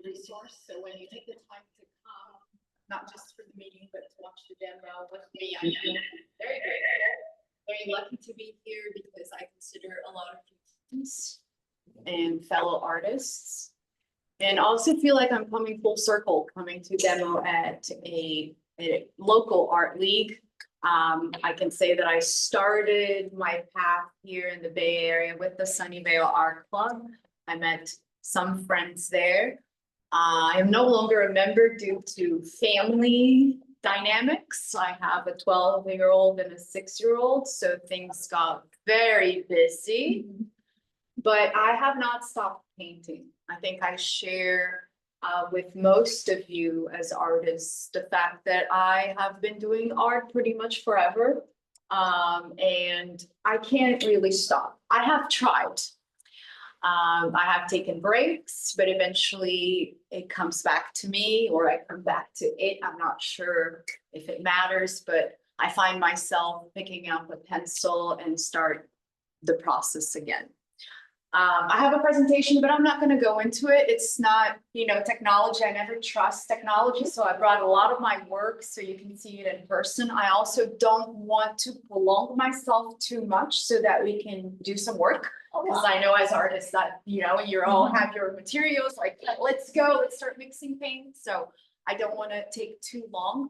resource. So when you take the time to come, not just for the meeting, but to watch the demo with me, I feel very grateful, very lucky to be here because I consider a lot of friends and fellow artists. And also feel like I'm coming full circle, coming to demo at a local art league. I can say that I started my path here in the Bay Area with the Sunnyvale Art Club. I met some friends there. I am no longer a member due to family dynamics. I have a 12-year-old and a 6-year-old, so things got very busy. But I have not stopped painting. I think I share with most of you as artists the fact that I have been doing art pretty much forever. And I can't really stop. I have tried. I have taken breaks, but eventually it comes back to me or I come back to it. I'm not sure if it matters, but I find myself picking up a pencil and start the process again. I have a presentation, but I'm not going to go into it. It's not, technology. I never trust technology. So I brought a lot of my work so you can see it in person. I also don't want to prolong myself too much so that we can do some work. Because I know as artists that, you all have your materials, like, let's go, let's start mixing paint. So I don't want to take too long.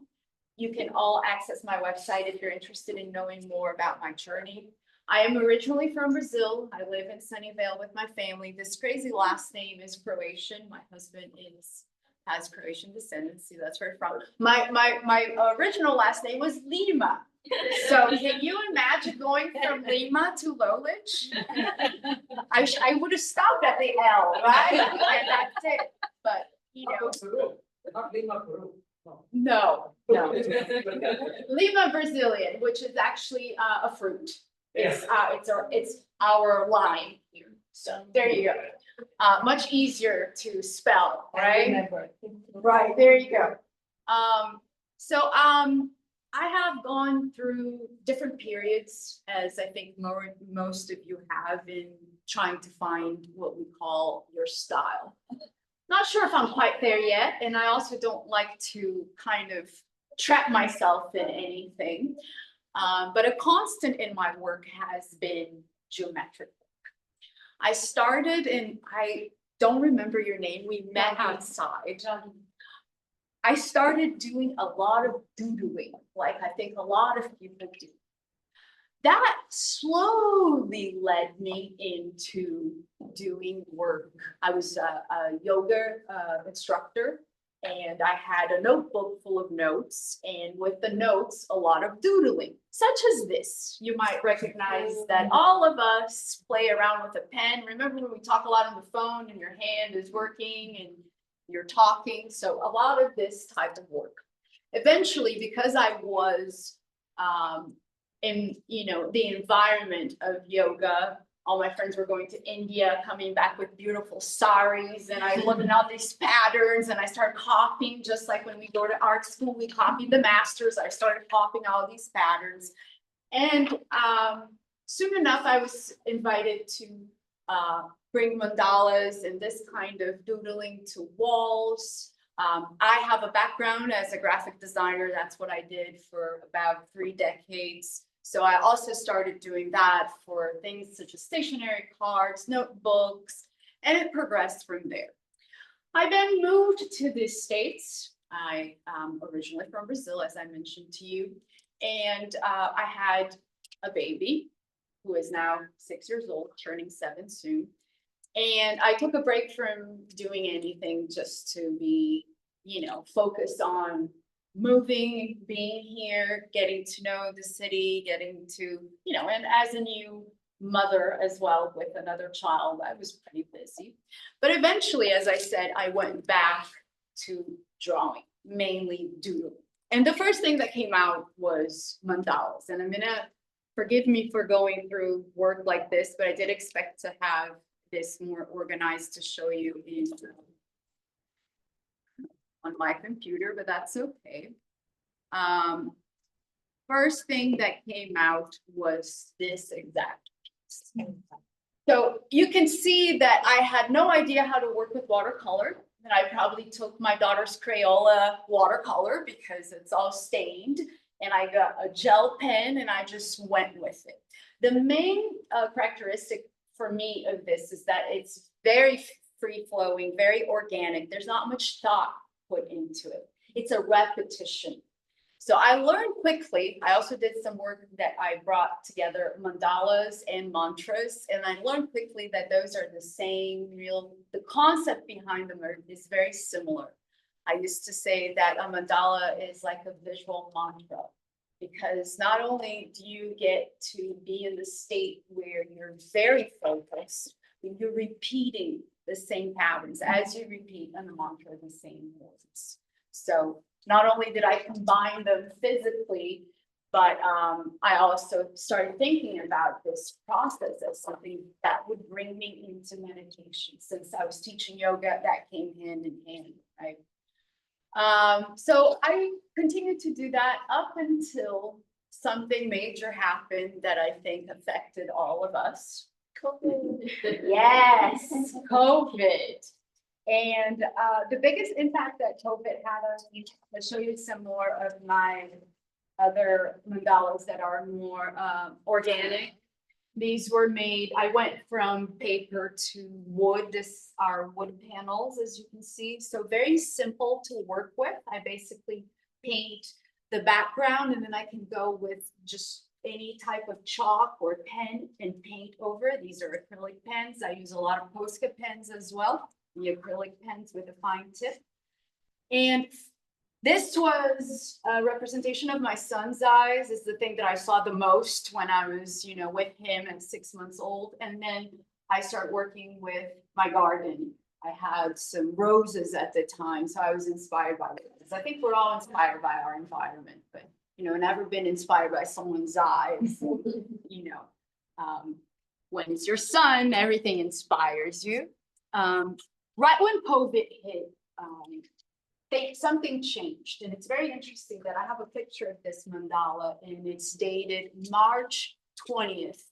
You can all access my website if you're interested in knowing more about my journey. I am originally from Brazil. I live in Sunnyvale with my family. This crazy last name is Croatian. My husband has Croatian descendancy. That's where I'm from. My original last name was Lima. So can you imagine going from Lima to Lolich? I would have stopped at the L, right? And that's it. But Not Lima, Peru. no. Lima Brazilian, which is actually a fruit. It's our line here. So there you go. Much easier to spell, right? Right, there you go. I have gone through different periods, as I think most of you have, in trying to find what we call your style. Not sure if I'm quite there yet, and I also don't like to kind of trap myself in anything. But a constant in my work has been geometric work. I started, and I don't remember your name, we met outside. I started doing a lot of doodling, like I think a lot of people do. That slowly led me into doing work. I was a yoga instructor. And I had a notebook full of notes, and with the notes, a lot of doodling, such as this. You might recognize that all of us play around with a pen. Remember when we talk a lot on the phone and your hand is working and you're talking? So a lot of this type of work. Eventually, because I was in the environment of yoga, all my friends were going to India, coming back with beautiful saris, and I looked at all these patterns and I started copying, just like when we go to art school, we copied the masters. I started copying all these patterns. And soon enough, I was invited to bring mandalas and this kind of doodling to walls. I have a background as a graphic designer. That's what I did for about 3 decades. So I also started doing that for things such as stationery cards, notebooks, and it progressed from there. I then moved to the States. I am originally from Brazil, as I mentioned to you, and I had a baby who is now 6 years old, turning 7 soon. And I took a break from doing anything just to be, focused on moving, being here, getting to know the city, getting to, and as a new mother as well with another child, I was pretty busy. But eventually, as I said, I went back to drawing, mainly doodling. And the first thing that came out was mandalas. And I'm gonna, forgive me for going through work like this, but I did expect to have this more organized to show you on my computer, but that's okay. First thing that came out was this exact piece. So you can see that I had no idea how to work with watercolor. and I probably took my daughter's Crayola watercolor because it's all stained, and I got a gel pen and I just went with it. The main characteristic for me of this is that it's very free flowing, very organic. There's not much thought put into it. It's a repetition. So I learned quickly. I also did some work that I brought together mandalas and mantras, and I learned quickly that those are the same the concept behind them is very similar. I used to say that a mandala is like a visual mantra, because not only do you get to be in the state where you're very focused, but you're repeating the same patterns as you repeat in the mantra, the same words. So not only did I combine them physically, but I also started thinking about this process as something that would bring me into meditation. Since I was teaching yoga, that came hand in hand, right? So I continued to do that up until something major happened that I think affected all of us. COVID. Yes, COVID. And the biggest impact that COVID had on me, I'll show you some more of my other mandalas that are more organic. These were made, I went from paper to wood. This are wood panels, as you can see. So very simple to work with. I basically paint the background, and then I can go with just any type of chalk or pen and paint over. These are acrylic pens. I use a lot of Posca pens as well. The acrylic pens with a fine tip. And this was a representation of my son's eyes. Is the thing that I saw the most when I was, with him at 6 months old. And then I started working with my garden. I had some roses at the time, so I was inspired by this. I think we're all inspired by our environment, but never been inspired by someone's eyes. When it's your son, everything inspires you. Right when COVID hit, something changed. And it's very interesting that I have a picture of this mandala, and it's dated March 20th,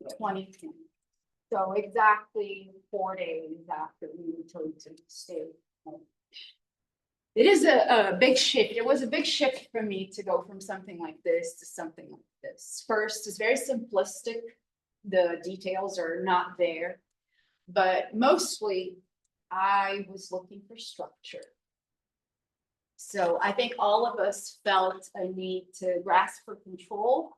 2020. So exactly 4 days after we were told to stay home. It is a big shift. It was a big shift for me to go from something like this to something like this. First, it's very simplistic. The details are not there, but mostly I was looking for structure. So I think all of us felt a need to grasp for control.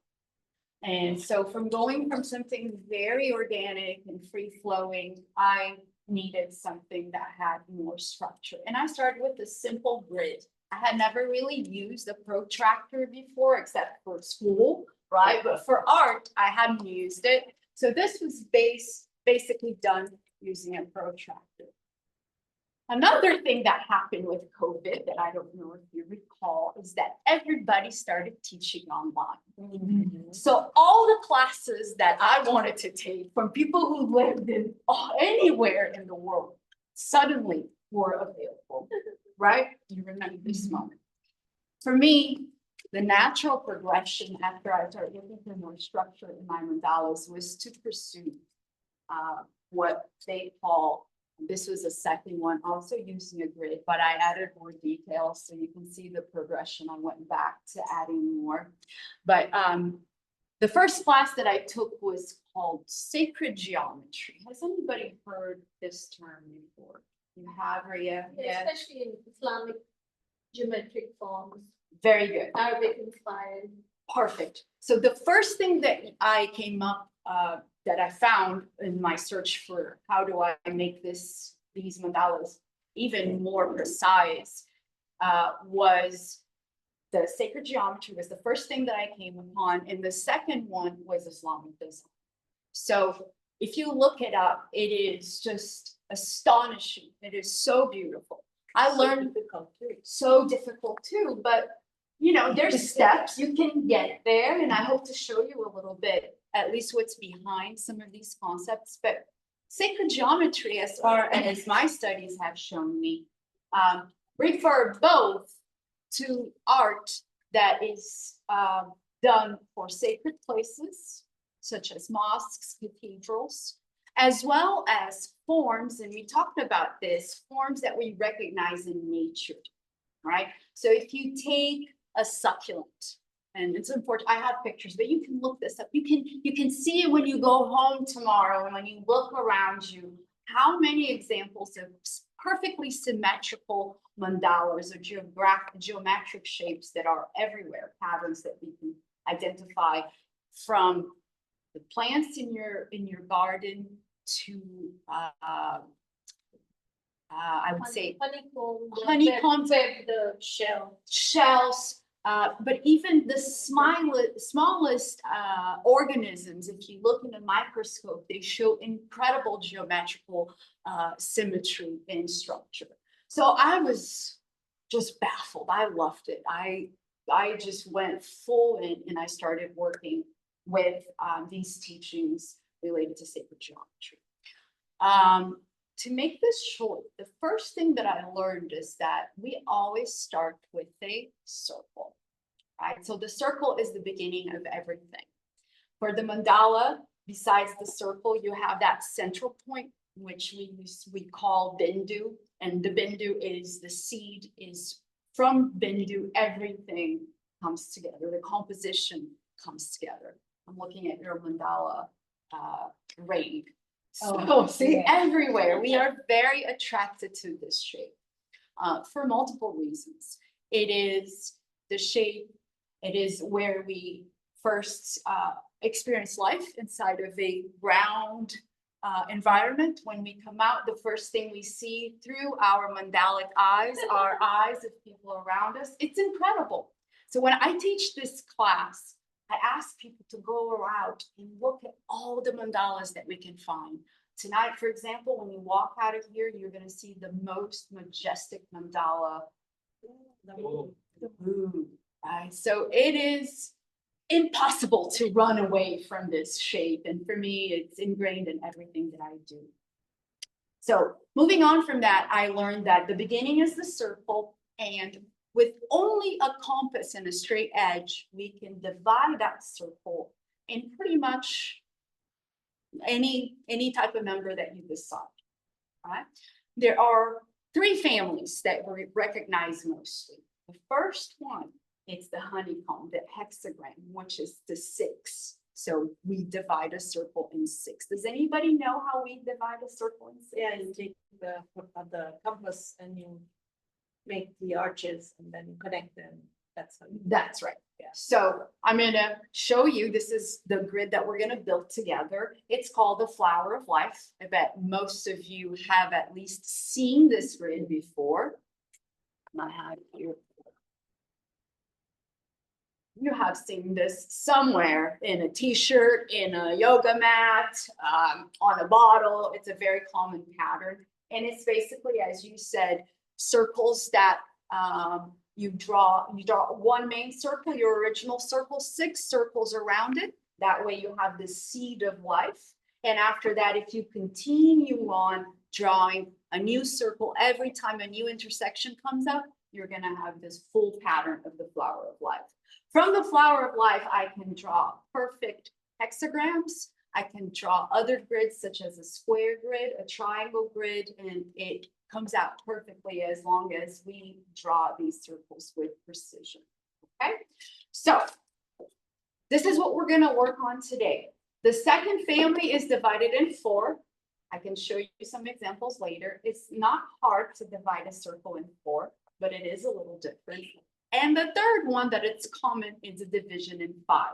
And so from going from something very organic and free flowing, I needed something that had more structure. And I started with a simple grid. I had never really used a protractor before, except for school, right? But for art, I hadn't used it. So this was basically done using a protractor. Another thing that happened with COVID that I don't know if you recall is that everybody started teaching online. Mm-hmm. So all the classes that I wanted to take from people who lived in anywhere in the world suddenly were available, right? You remember this moment. For me, the natural progression after I started looking for more structure in my mandalas was to pursue what they call, this was a second one, also using a grid, but I added more details so you can see the progression. I went back to adding more. But the first class that I took was called Sacred Geometry. Has anybody heard this term before? You have, Ria? Yeah. Especially in Islamic geometric forms. Very good. Arabic inspired. Perfect. So the first thing that I came up that I found in my search for how do I make these mandalas even more precise was the sacred geometry was the first thing that I came upon, and the second one was Islamic design. So if you look it up, it is just astonishing. It is so beautiful. I learned so difficult too, but there's steps you can get there, and I hope to show you a little bit, at least what's behind some of these concepts. But sacred geometry, as far as my studies have shown me, refer both to art that is done for sacred places, such as mosques, cathedrals, as well as forms, and we talked about this, forms that we recognize in nature, right? So if you take a succulent, and it's important, I have pictures, but you can look this up. You can see it when you go home tomorrow and when you look around you, how many examples of perfectly symmetrical mandalas or geometric shapes that are everywhere, patterns that we can identify from the plants in your garden to I would say Honeycomb. honeycomb, The shell. shells, but even the smallest organisms, if you look in a microscope, they show incredible geometrical symmetry in structure. So I was just baffled. I loved it. I just went full in and I started working with these teachings related to sacred geometry. To make this short, the first thing that I learned is that we always start with a circle, right? So the circle is the beginning of everything. For the mandala, besides the circle, you have that central point, which we call bindu, and the bindu is the seed, is from bindu, everything comes together, the composition comes together. I'm looking at your mandala ring. So see, yeah. everywhere, we are very attracted to this shape for multiple reasons. It is the shape, it is where we first experience life inside of a round environment. When we come out, the first thing we see through our mandalic eyes are eyes of people around us. It's incredible. So when I teach this class, I ask people to go around and look at all the mandalas that we can find. Tonight, for example, when you walk out of here, you're going to see the most majestic mandala, the moon, right? So it is impossible to run away from this shape. And for me, it's ingrained in everything that I do. So moving on from that, I learned that the beginning is the circle, and with only a compass and a straight edge, we can divide that circle in pretty much any type of number that you decide, right? There are three families that we recognize mostly. The first one, it's the honeycomb, the hexagram, which is the 6. So we divide a circle in 6. Does anybody know how we divide a circle in 6? Yeah, you take the compass and you make the arches and then you connect them. That's right. Yeah. So I'm going to show you, this is the grid that we're going to build together. It's called the Flower of Life. I bet most of you have at least seen this grid before. I have here. You have seen this somewhere in a t-shirt, in a yoga mat, on a bottle. It's a very common pattern. And it's basically, as you said, circles that you draw one main circle, your original circle, 6 circles around it. That way you have this seed of life. And after that, if you continue on drawing a new circle, every time a new intersection comes up, you're going to have this full pattern of the flower of life. From the flower of life, I can draw perfect hexagrams. I can draw other grids such as a square grid, a triangle grid, and it comes out perfectly as long as we draw these circles with precision. Okay, so this is what we're going to work on today. The second family is divided in 4. I can show you some examples later. It's not hard to divide a circle in 4, but it is a little different. And the third one that it's common is a division in 5.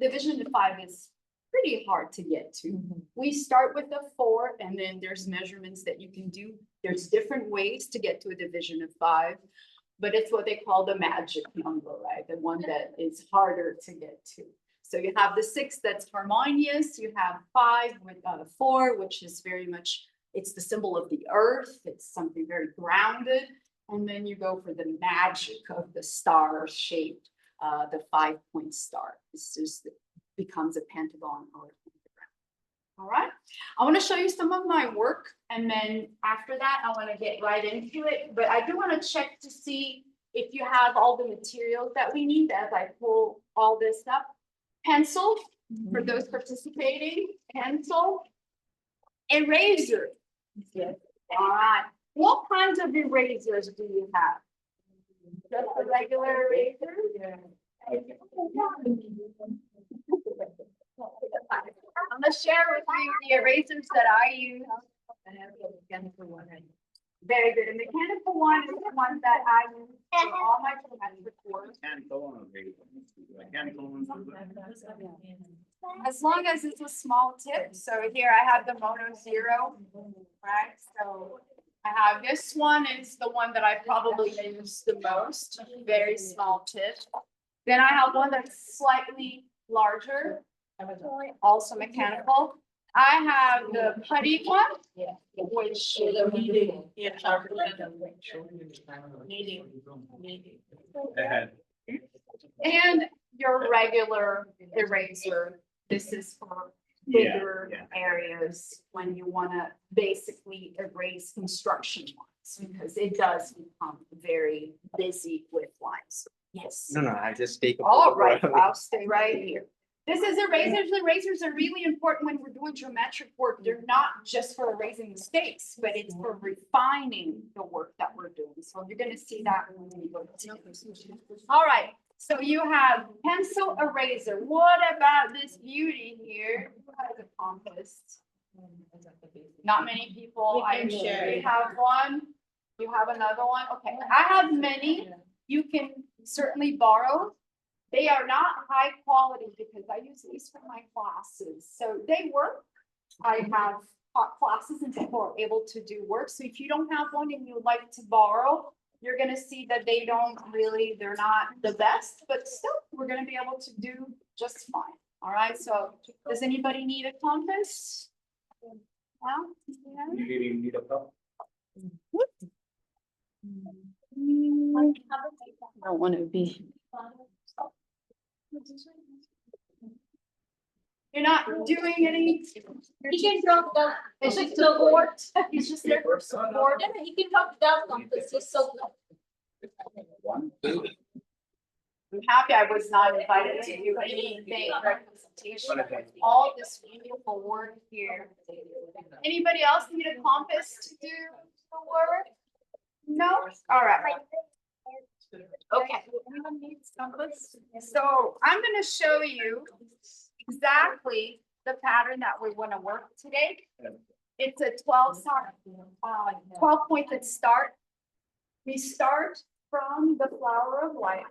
Division in 5 is pretty hard to get to. We start with a 4, and then there's measurements that you can do. There's different ways to get to a division of 5, but it's what they call the magic number, right? The one that is harder to get to. So you have the 6 that's harmonious. You have 5 with 4, which is very much, it's the symbol of the earth. It's something very grounded. And then you go for the magic of the star shaped, the 5-point star. This just becomes a pentagon or a pentagram. All right. I want to show you some of my work. And then after that, I want to get right into it. But I do want to check to see if you have all the materials that we need as I pull all this up. Pencil, for those participating, pencil. Eraser. Yes. All right. What kinds of erasers do you have? Just a regular eraser? I'm gonna share with you the erasers that I use. I have the mechanical one. Very good. A mechanical one is the one that I use for all my geometric work. As long as it's a small tip. So here I have the Mono Zero, right? So I have this one is the one that I probably use the most, very small tip. Then I have one that's slightly larger, also mechanical. I have the putty one, Yeah. which Yeah. and your regular eraser. This is for bigger areas when you want to basically erase construction lines, because it does become very busy with lines. Yes. No, I just take. All right, I'll stay right here. This is erasers. Erasers are really important when we're doing geometric work. They're not just for erasing mistakes, but it's for refining the work that we're doing. So you're gonna see that when we go to. All right, so you have pencil eraser. What about this beauty here? Who has a compass? Not many people. We can share. You have one. You have another one. Okay, I have many. You can certainly borrow. They are not high quality because I use these for my classes. So they work. I have taught classes and people are able to do work. So if you don't have one and you would like to borrow, you're gonna see that they don't really, they're not the best, but still, we're gonna be able to do just fine. All right, so does anybody need a compass? Well, yeah. You need a cup? I don't want to be. You're not doing any. He can drop the. It's just support. He's just there for support. Yeah, he can drop down compass. He's so good. One, two. I'm happy I was not invited to do anything representation of all this beautiful work here. Anybody else need a compass to do the work? No? All right. Okay. Anyone needs compass? So I'm gonna show you exactly the pattern that we want to work today. It's a 12 pointed start. We start from the flower of life.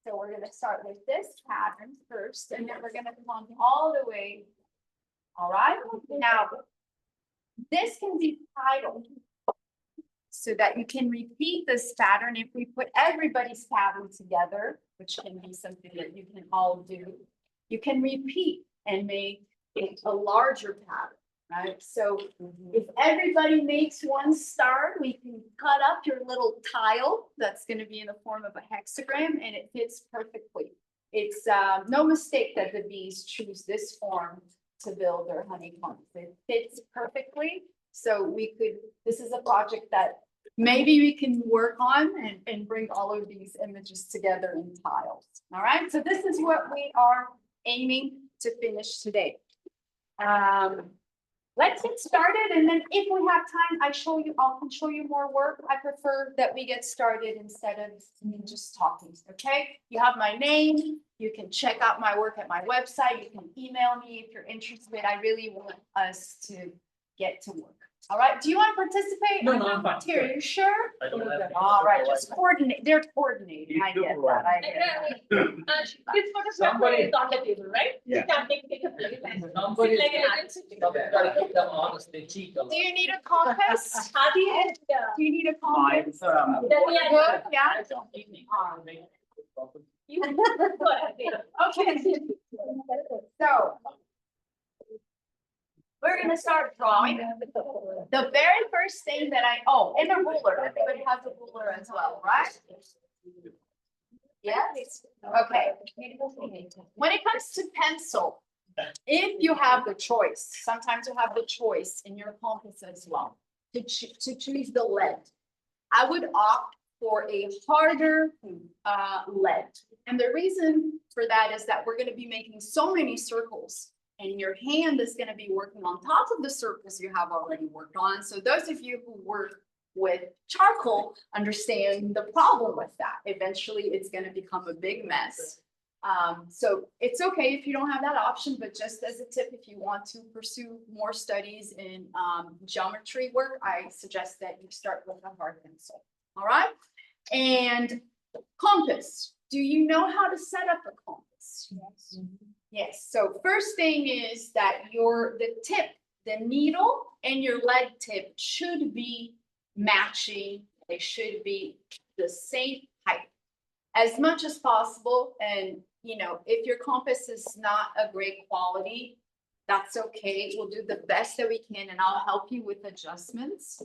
So we're gonna start with this pattern first, and then we're gonna come all the way. All right, now this can be titled so that you can repeat this pattern. If we put everybody's pattern together, which can be something that you can all do, you can repeat and make it a larger pattern, right? So if everybody makes one star, we can cut up your little tile that's going to be in the form of a hexagram, and it fits perfectly. It's no mistake that the bees choose this form to build their honeycombs. It fits perfectly. So we could, this is a project that maybe we can work on and bring all of these images together in tiles. All right, so this is what we are aiming to finish today. Let's get started, and then if we have time, I can show you more work. I prefer that we get started instead of me just talking, okay? You have my name, you can check out my work at my website, you can email me if you're interested. I really want us to get to work. All right, do you want to participate? No, I'm fine. Here, you sure? I don't have. All right, just coordinate, they're coordinating, I get that, I get that. This photographer is on the table, right? Yeah. You can take a place. Somebody. Sit like an agency. Gotta keep them honest, they cheat. Do you need a compass? Hadi and, Do you need a compass? then we Good, are. yeah, You go ahead. okay. So we're gonna start drawing. The very first thing that and a ruler, everybody has a ruler as well, right? Yes, okay. When it comes to pencil, if you have the choice, sometimes you have the choice in your compass as well, to choose the lead. I would opt for a harder lead. And the reason for that is that we're gonna be making so many circles and your hand is gonna be working on top of the circles you have already worked on. So those of you who work with charcoal understand the problem with that. Eventually, it's gonna become a big mess. So it's okay if you don't have that option, but just as a tip, if you want to pursue more studies in geometry work, I suggest that you start with a hard pencil. All right? And compass. Do you know how to set up a compass? Yes. Yes. So first thing is that the tip, the needle and your lead tip should be matching. They should be the same height as much as possible. And you know, if your compass is not a great quality, that's okay. We'll do the best that we can and I'll help you with adjustments.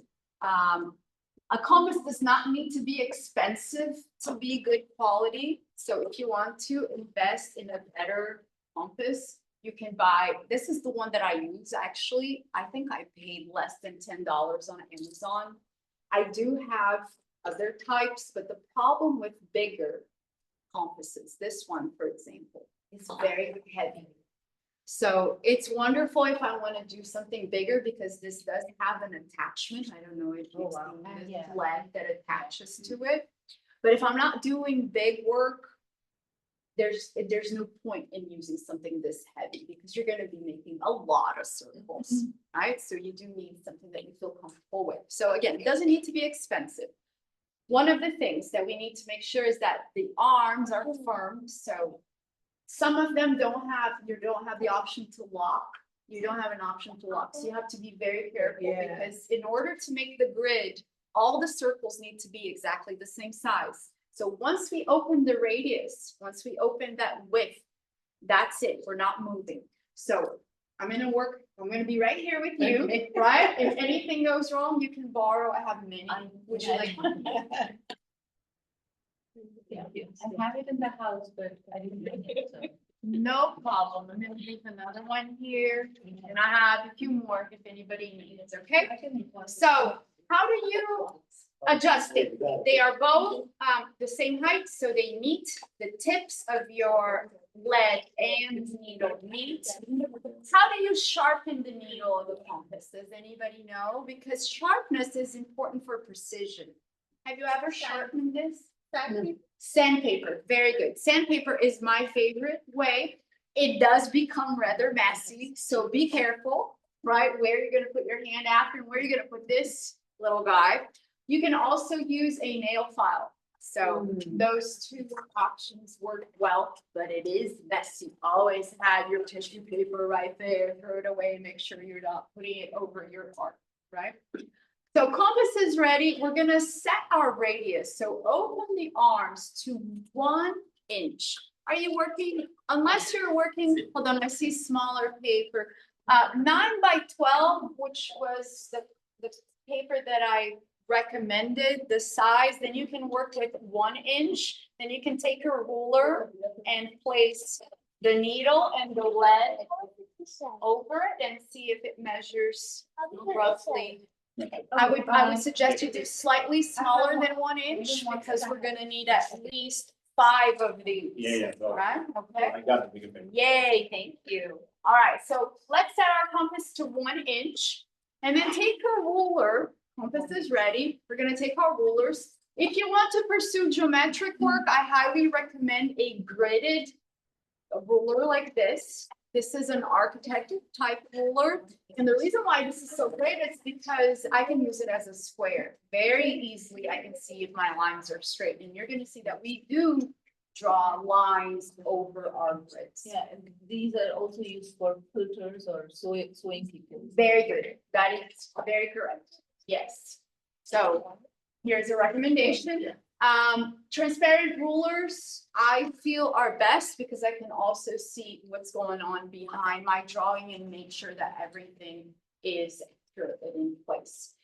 A compass does not need to be expensive to be good quality. So if you want to invest in a better compass, you can buy, this is the one that I use actually. I think I paid less than $10 on Amazon. I do have other types, but the problem with bigger compasses, this one, for example, is very heavy. So it's wonderful if I want to do something bigger because this does have an attachment. I don't know if you've seen the thread that attaches to it. But if I'm not doing big work, there's no point in using something this heavy because you're going to be making a lot of circles, right? So you do need something that you feel comfortable with. So again, it doesn't need to be expensive. One of the things that we need to make sure is that the arms are firm. So some of them you don't have the option to lock. You don't have an option to lock. So you have to be very careful because in order to make the grid, all the circles need to be exactly the same size. So once we open the radius, once we open that width, that's it. We're not moving. So I'm going to be right here with you, right? If anything goes wrong, you can borrow. I have many. Would you like one? I have it in the house, but I didn't bring it, so. No problem. I'm going to leave another one here. And I have a few more if anybody needs, okay? So how do you adjust it? They are both the same height, so they meet. The tips of your lead and needle meet. How do you sharpen the needle of the compass? Does anybody know? Because sharpness is important for precision. Have you ever sharpened this? Sandpaper, very good. Sandpaper is my favorite way. It does become rather messy, so be careful, right? Where you're going to put your hand after and where you're going to put this little guy. You can also use a nail file. So those two options work well, but it is messy. Always have your tissue paper right there. Throw it away and make sure you're not putting it over your art, right? So compass is ready. We're going to set our radius. So open the arms to 1 inch. Are you working? Unless you're working, hold on, I see smaller paper. 9 by 12, which was the paper that I recommended, the size, then you can work with 1 inch. Then you can take a ruler and place the needle and the lead over it and see if it measures roughly. I would suggest you do slightly smaller than 1 inch because we're going to need at least 5 of these. Right? Okay. I got it. We can make it. Yay, thank you. All right, so let's set our compass to 1 inch and then take a ruler. Compass is ready. We're going to take our rulers. If you want to pursue geometric work, I highly recommend a gridded ruler like this. This is an architect type ruler. And the reason why this is so great is because I can use it as a square. Very easily, I can see if my lines are straight. And you're going to see that we do draw lines over our grids. Yeah, and these are also used for filters or sewing people. Very good. That is very correct. Yes. So here's a recommendation. Transparent rulers, I feel are best because I can also see what's going on behind my drawing and make sure that everything is accurate and in place.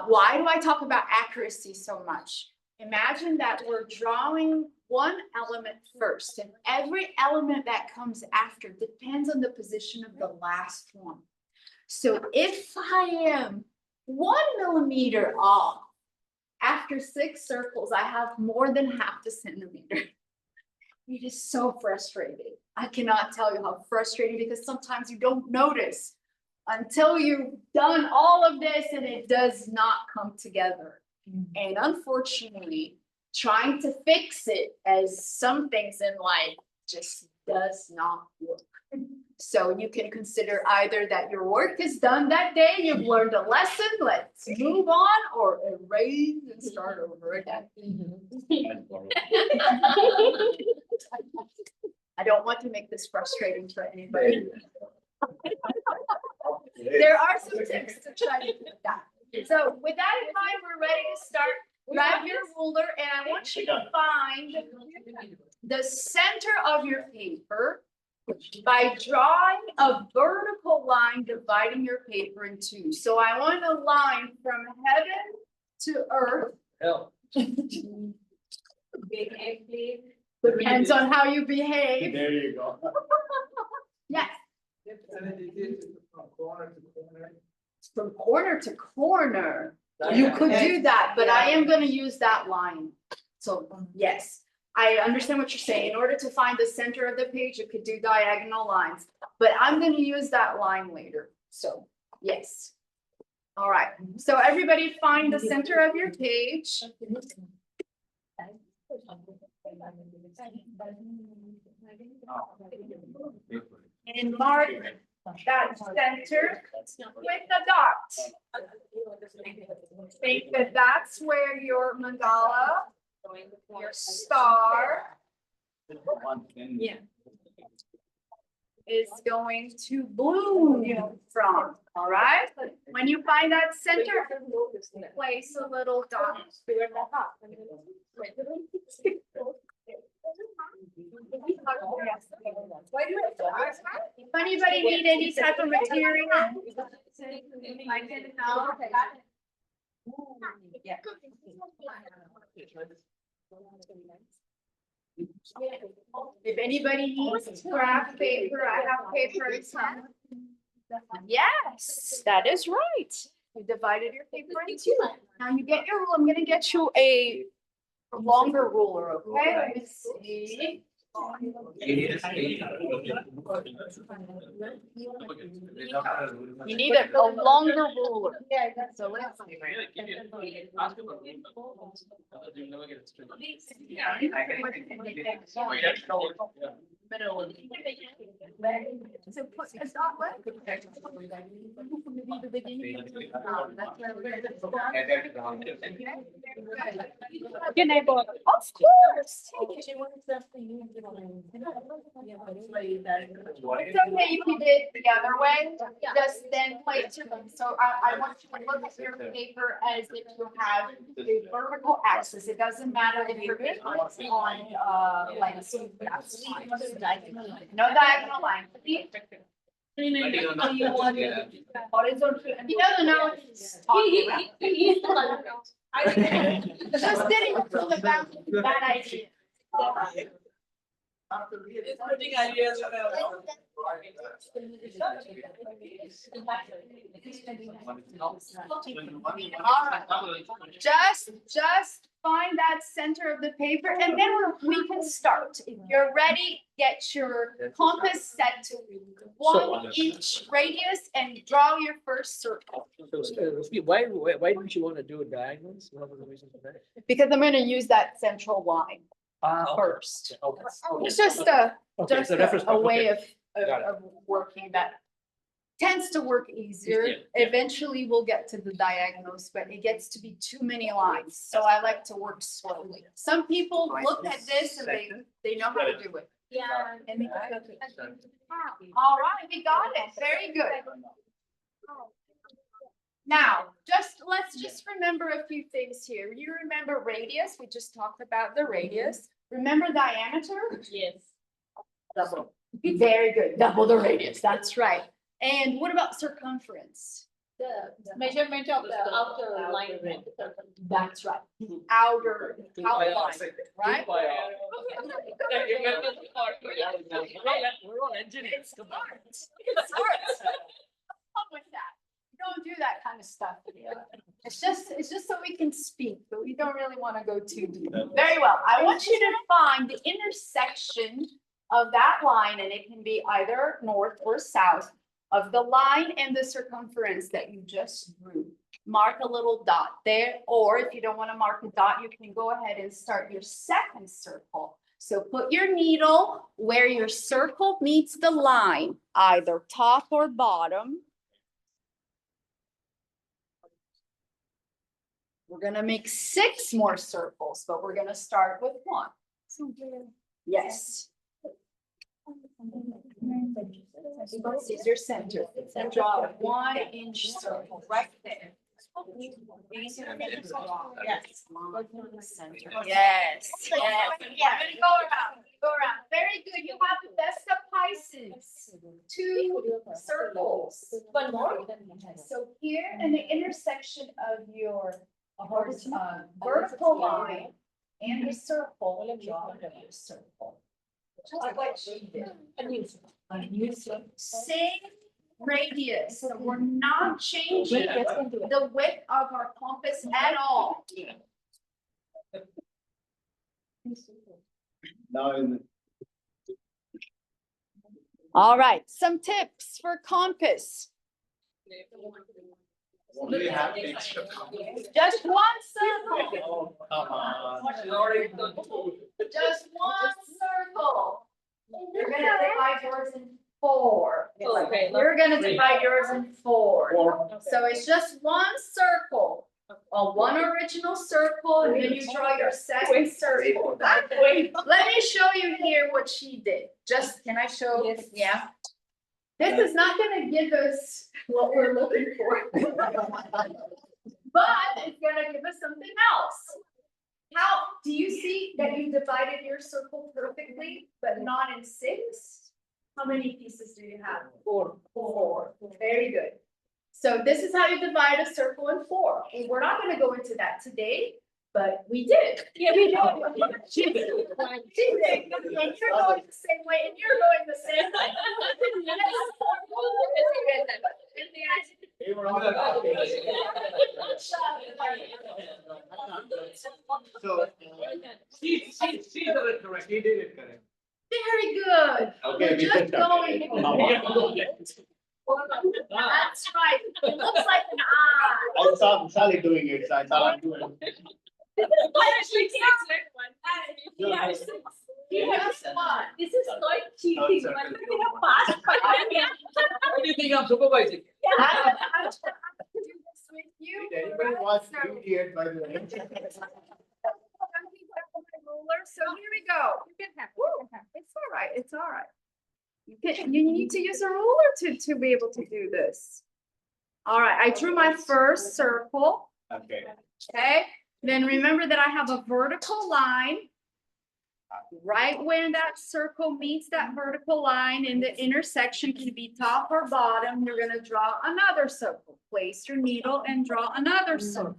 Why do I talk about accuracy so much? Imagine that we're drawing one element first, and every element that comes after depends on the position of the last one. So if I am 1 millimeter off, after 6 circles, I have more than half the centimeter. It is so frustrating. I cannot tell you how frustrating, because sometimes you don't notice until you've done all of this and it does not come together. And unfortunately, trying to fix it, as some things in life, just does not work. So you can consider either that your work is done that day, you've learned a lesson, let's move on, or erase and start over again. I don't want to make this frustrating for anybody. There are some tips to try to do that. So with that in mind, we're ready to start. Grab your ruler and I want you to find the center of your paper by drawing a vertical line dividing your paper in two. So I want a line from heaven to earth. Hell. Depends on how you behave. There you go. Yes, And then it is from corner to corner. from corner to corner. You could do that, but I am gonna use that line. So, yes, I understand what you're saying. In order to find the center of the page, you could do diagonal lines, but I'm gonna use that line later. So, yes. All right, so everybody find the center of your page. And mark that center with the dot. Think that that's where your mandala, your star Yeah. is going to bloom from, all right? When you find that center, place a little dot. If anybody need any type of material, I can help. Yeah. If anybody needs graph paper, I have paper in some. Yes, that is right. You divided your paper in two. Now you get your rule. I'm gonna get you a longer ruler, okay? Let me see. You need a longer ruler. So let's see. So put a dot what? Your neighbor. Of course. It's okay if you did the other way, just then place your, so I want you to look at your paper as if you have a vertical axis. It doesn't matter if you're on, like, that's fine. No diagonal line. Horizontal. He doesn't know what he's talking about. Just didn't feel the bad idea. Just find that center of the paper and then we can start. If you're ready, get your compass set to 1 inch radius and draw your first circle. Why didn't you want to do it diagonals? What was the reason for that? Because I'm gonna use that central line first. Okay. It's just a reference point, way okay. Got it. of working that tends to work easier. Yeah. Eventually we'll get to the diagonals, but it gets to be too many lines. So I like to work slowly. Some people look at this and they know how to do it. Yeah. And they all right, we got it. Very good. Now, let's just remember a few things here. You remember radius, we just talked about the radius. Remember diameter? Yes. Double. Very good, double the radius, that's right. And what about circumference? The measurement of the outer line. That's right, outer outline, right? We're all engineers. It's smart. It's smart. Come with that. You don't do that kind of stuff. It's just so we can speak, but we don't really want to go too deep. Very well. I want you to find the intersection of that line, and it can be either north or south of the line and the circumference that you just drew. Mark a little dot there, or if you don't want to mark a dot, you can go ahead and start your second circle. So put your needle where your circle meets the line, either top or bottom. We're gonna make 6 more circles, but we're gonna start with 1. Yes. This is your center. And draw a 1-inch circle right there. Yes. Center. Yes. Yes. I'm gonna go around. Go around. Very good. You have the best of Pisces. 2 circles. One more. So here in the intersection of your vertical line and the circle, draw a circle. Just like she did. Same radius, so we're not changing the width of our compass at all. All right, some tips for compass. Just 1 circle. Oh, come on. Just 1 circle. You're gonna divide yours in 4. Okay. You're gonna divide yours in 4. So it's just 1 circle. One original circle, and then you draw your second circle. Wait. Let me show you here what she did. Just, can I show? Yes. Yeah. This is not gonna give us what we're looking for. But it's gonna give us something else. How, do you see that you divided your circle perfectly, but not in 6? How many pieces do you have? 4. Very good. So this is how you divide a circle in 4. And we're not gonna go into that today, but we did. Yeah, we did. She did. And you're going the same way, and you're going the same way. So, she did it correct, he did it correct. Very good. Okay, We're we just did that. going. That's right. It looks like an eye. I saw Sally doing it, so I thought I'd do it. Just 1. This is like cheating. It's Like, okay. you know, fast. What do you think I'm supervising? I'm gonna do this with you. Did anybody watch Beauty Ed, by the way? So here we go. It's all right, it's all right. You need to use a ruler to be able to do this. All right, I drew my first circle, Okay. okay? Then remember that I have a vertical line. Right when that circle meets that vertical line in the intersection, can be top or bottom, you're gonna draw another circle. Place your needle and draw another circle.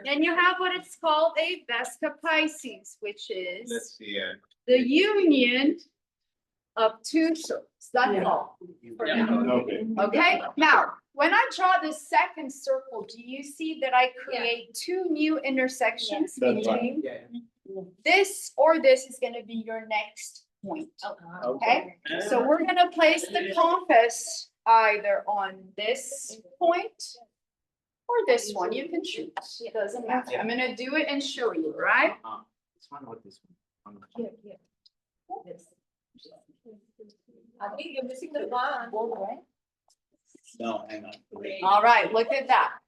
Then you have what it's called a Vesca Pisces, which is Let's see, the union of 2 circles. That's all. okay. Okay, now, when I draw the second circle, do you see that I create 2 new intersections That's right. between? This or this is gonna be your next point, okay? So we're gonna place the compass either on this point or this one, you can choose, it doesn't matter. I'm gonna do it and show you, right? This one or this one? I think you're missing the one. No, hang on. Wait. All right, look at that.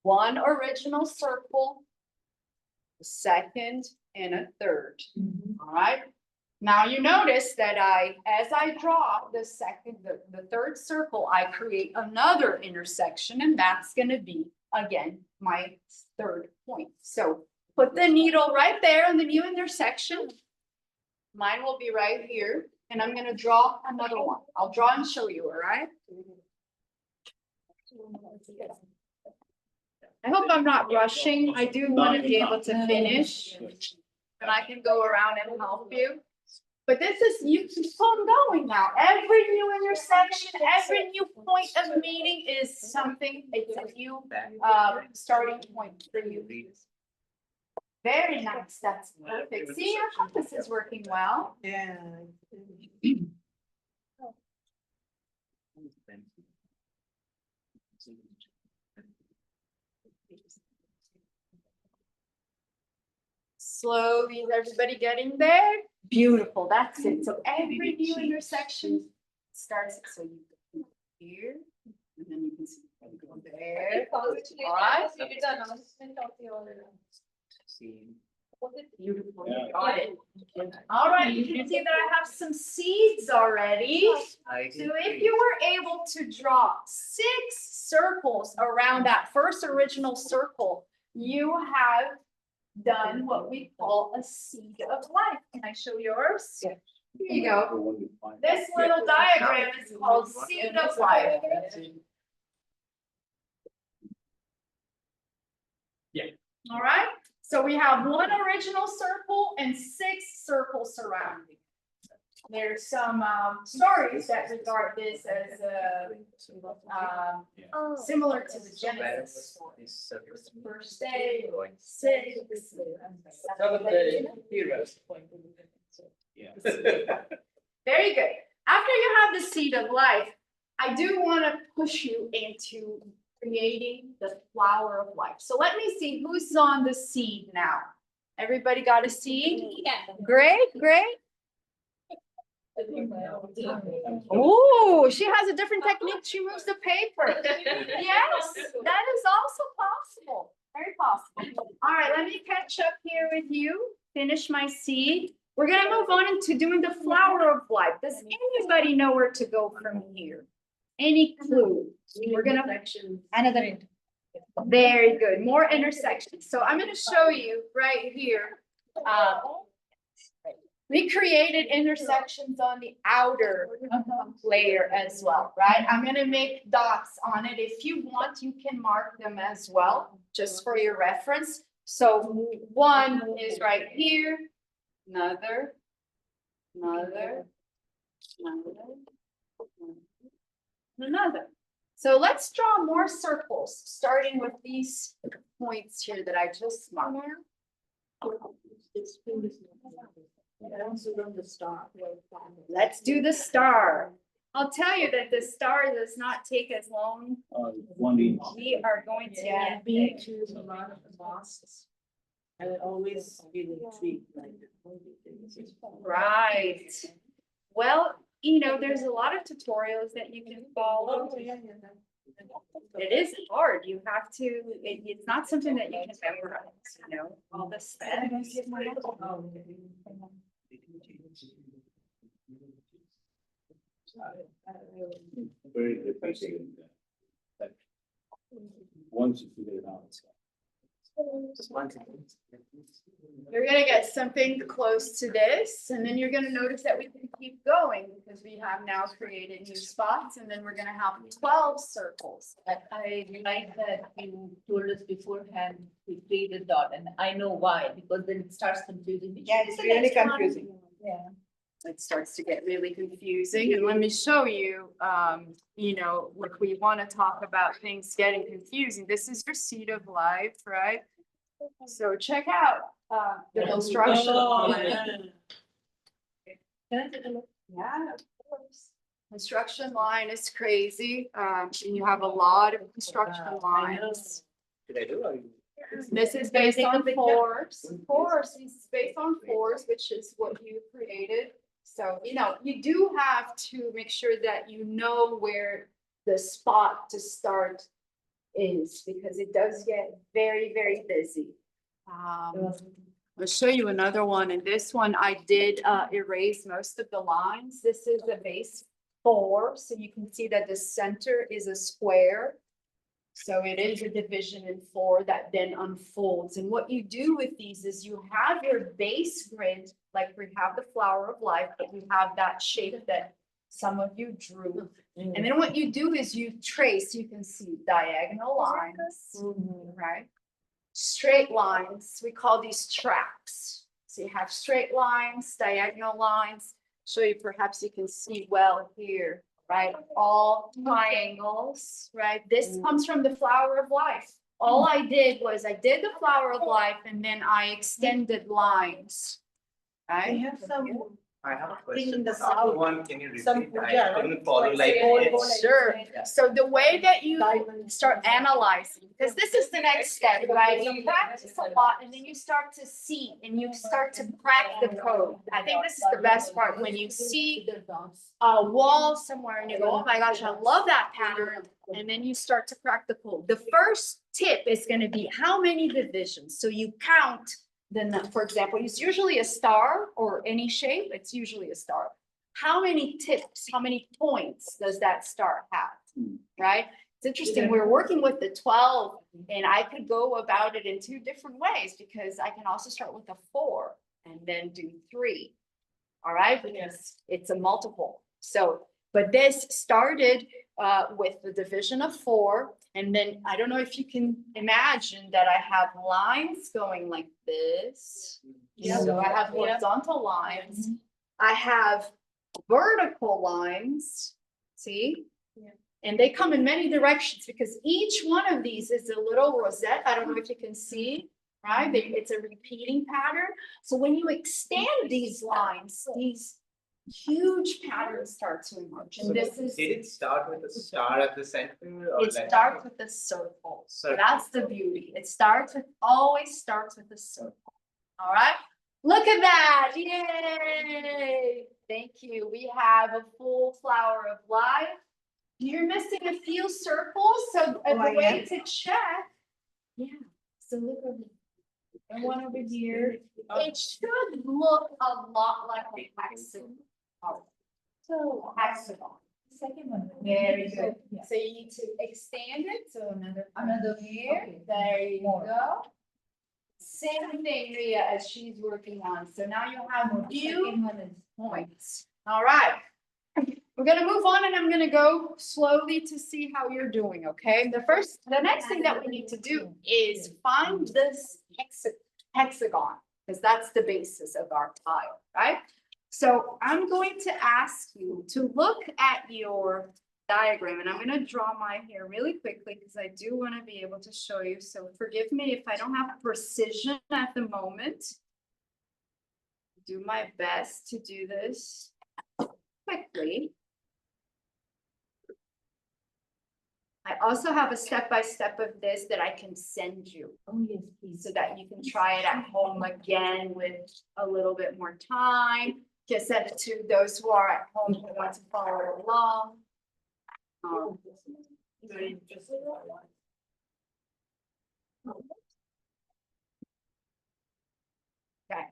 1 original circle, a second and a third, all right? Now you notice that as I draw the third circle, I create another intersection, and that's gonna be, again, my 3rd point. So put the needle right there in the new intersection. Mine will be right here, and I'm gonna draw another one. I'll draw and show you, all right? I hope I'm not rushing. I do want to be able to finish, and I can go around and help you. But this is, you keep on going now. Every new intersection, every new point of meeting is something, it's a new, starting point for you. Very nice, that's perfect. See, your compass is working well. Yeah. Slowly, is everybody getting there? Beautiful, that's it. So every new intersection starts, so you go here, and then you can see, you go there. Alright. Beautiful, you got it. All right, you can see that I have some seeds already. So if you were able to draw 6 circles around that first original circle, you have done what we call a seed of life. Can I show yours? Yeah. Here you go. This little diagram is called seed of life. Yeah. All right, so we have 1 original circle and 6 circles surrounding. There's some stories that regard this as similar to the Genesis story. First day, 6, 7 day. Very good. After you have the seed of life, I do want to push you into creating the flower of life. So let me see who's on the seed now. Everybody got a seed? Yeah. Great, great. Oh, she has a different technique. She moves the paper. Yes, that is also possible. Very possible. All right, let me catch up here with you. Finish my seed. We're gonna move on into doing the flower of life. Does anybody know where to go from here? Any clue? We're gonna another. Very good. More intersections. So I'm gonna show you right here. We created intersections on the outer layer as well, right? I'm gonna make dots on it. If you want, you can mark them as well, just for your reference. So 1 is right here, another, another. So let's draw more circles, starting with these points here that I just marked. Let's do the star. I'll tell you that the star does not take as long. We are going to get Been there. to a lot of mosques. I always been intrigued like. Right. Well, you know, there's a lot of tutorials that you can follow. It is hard. You have to, it's not something that you can memorize, you know, all the steps. Very different. Once you figure it out. You're gonna get something close to this, and then you're gonna notice that we can keep going because we have now created new spots, and then we're gonna have 12 circles. I like that you told us beforehand, we created dot, and I know why, because then it starts confusing me. Yeah, it's really confusing. Yeah. It starts to get really confusing, and let me show you, you know, like we want to talk about things getting confusing. This is your seed of life, right? So check out the construction line. Yeah, of course. Construction line is crazy. And you have a lot of construction lines. Did I do it? This is based on fours. Fours, this is based on fours, which is what you created. So, you know, you do have to make sure that you know where the spot to start is, because it does get very, very busy. I'll show you another one, and this one I did erase most of the lines. This is a base 4, so you can see that the center is a square. So it is a division in 4 that then unfolds. And what you do with these is you have your base grid, like we have the flower of life, but you have that shape that some of you drew. And then what you do is you trace, you can see diagonal lines, right? Straight lines, we call these tracks. So you have straight lines, diagonal lines. show you, perhaps you can see well here, right? All triangles, right? This comes from the flower of life. All I did was I did the flower of life and then I extended lines, I right? have some I have a thing in question. the After south. one, can you Some repeat? puja, I couldn't follow like. Gold, it's- gold, Sure. So the way that you Diamond. start analyzing, because this is the next step, right? You practice a lot and then you start to see and you start to crack the code. I think this is the best part when you see a wall somewhere and you go, oh my gosh, I love that pattern. And then you start to crack the code. The first tip is going to be how many divisions. So you count. Then, for example, it's usually a star or any shape. It's usually a star. How many tips, how many points does that star have? Right? It's interesting. We're working with the 12 and I could go about it in 2 different ways because I can also start with a 4 and then do 3. All right, because it's a multiple. So, but this started with the division of 4. And then I don't know if you can imagine that I have lines going like this. Yeah. So I have horizontal lines. I have vertical lines, see? Yeah. And they come in many directions because each one of these is a little rosette. I don't know if you can see, right? It's a repeating pattern. So when you extend these lines, these huge patterns start to emerge. So And this is, Did it start with a star at the center? Or it like- starts with a circle. So Circle. that's the beauty. It always starts with a circle. All right? Look at that. Yay. Thank you. We have a full flower of life. You're missing a few circles. So I the way am? to check. Yeah. So look over here. And one over here. It should look a lot like a hexagon. So hexagon. Second one. Very good. Yeah. So you need to extend it. So another here. Okay. There you More. go. Same thing, Ria, as she's working on. So now you have a few Second one is points. All right. We're gonna move on and I'm gonna go slowly to see how you're doing, okay? The next thing that we need to do is find this hexagon, because that's the basis of our tile, right? So I'm going to ask you to look at your diagram, and I'm gonna draw mine here really quickly because I do want to be able to show you. So forgive me if I don't have precision at the moment. Do my best to do this quickly. I also have a step-by-step of this that I can send you Oh, yes, please. so that you can try it at home again with a little bit more time. Just send it to those who are at home who want to follow along. Okay.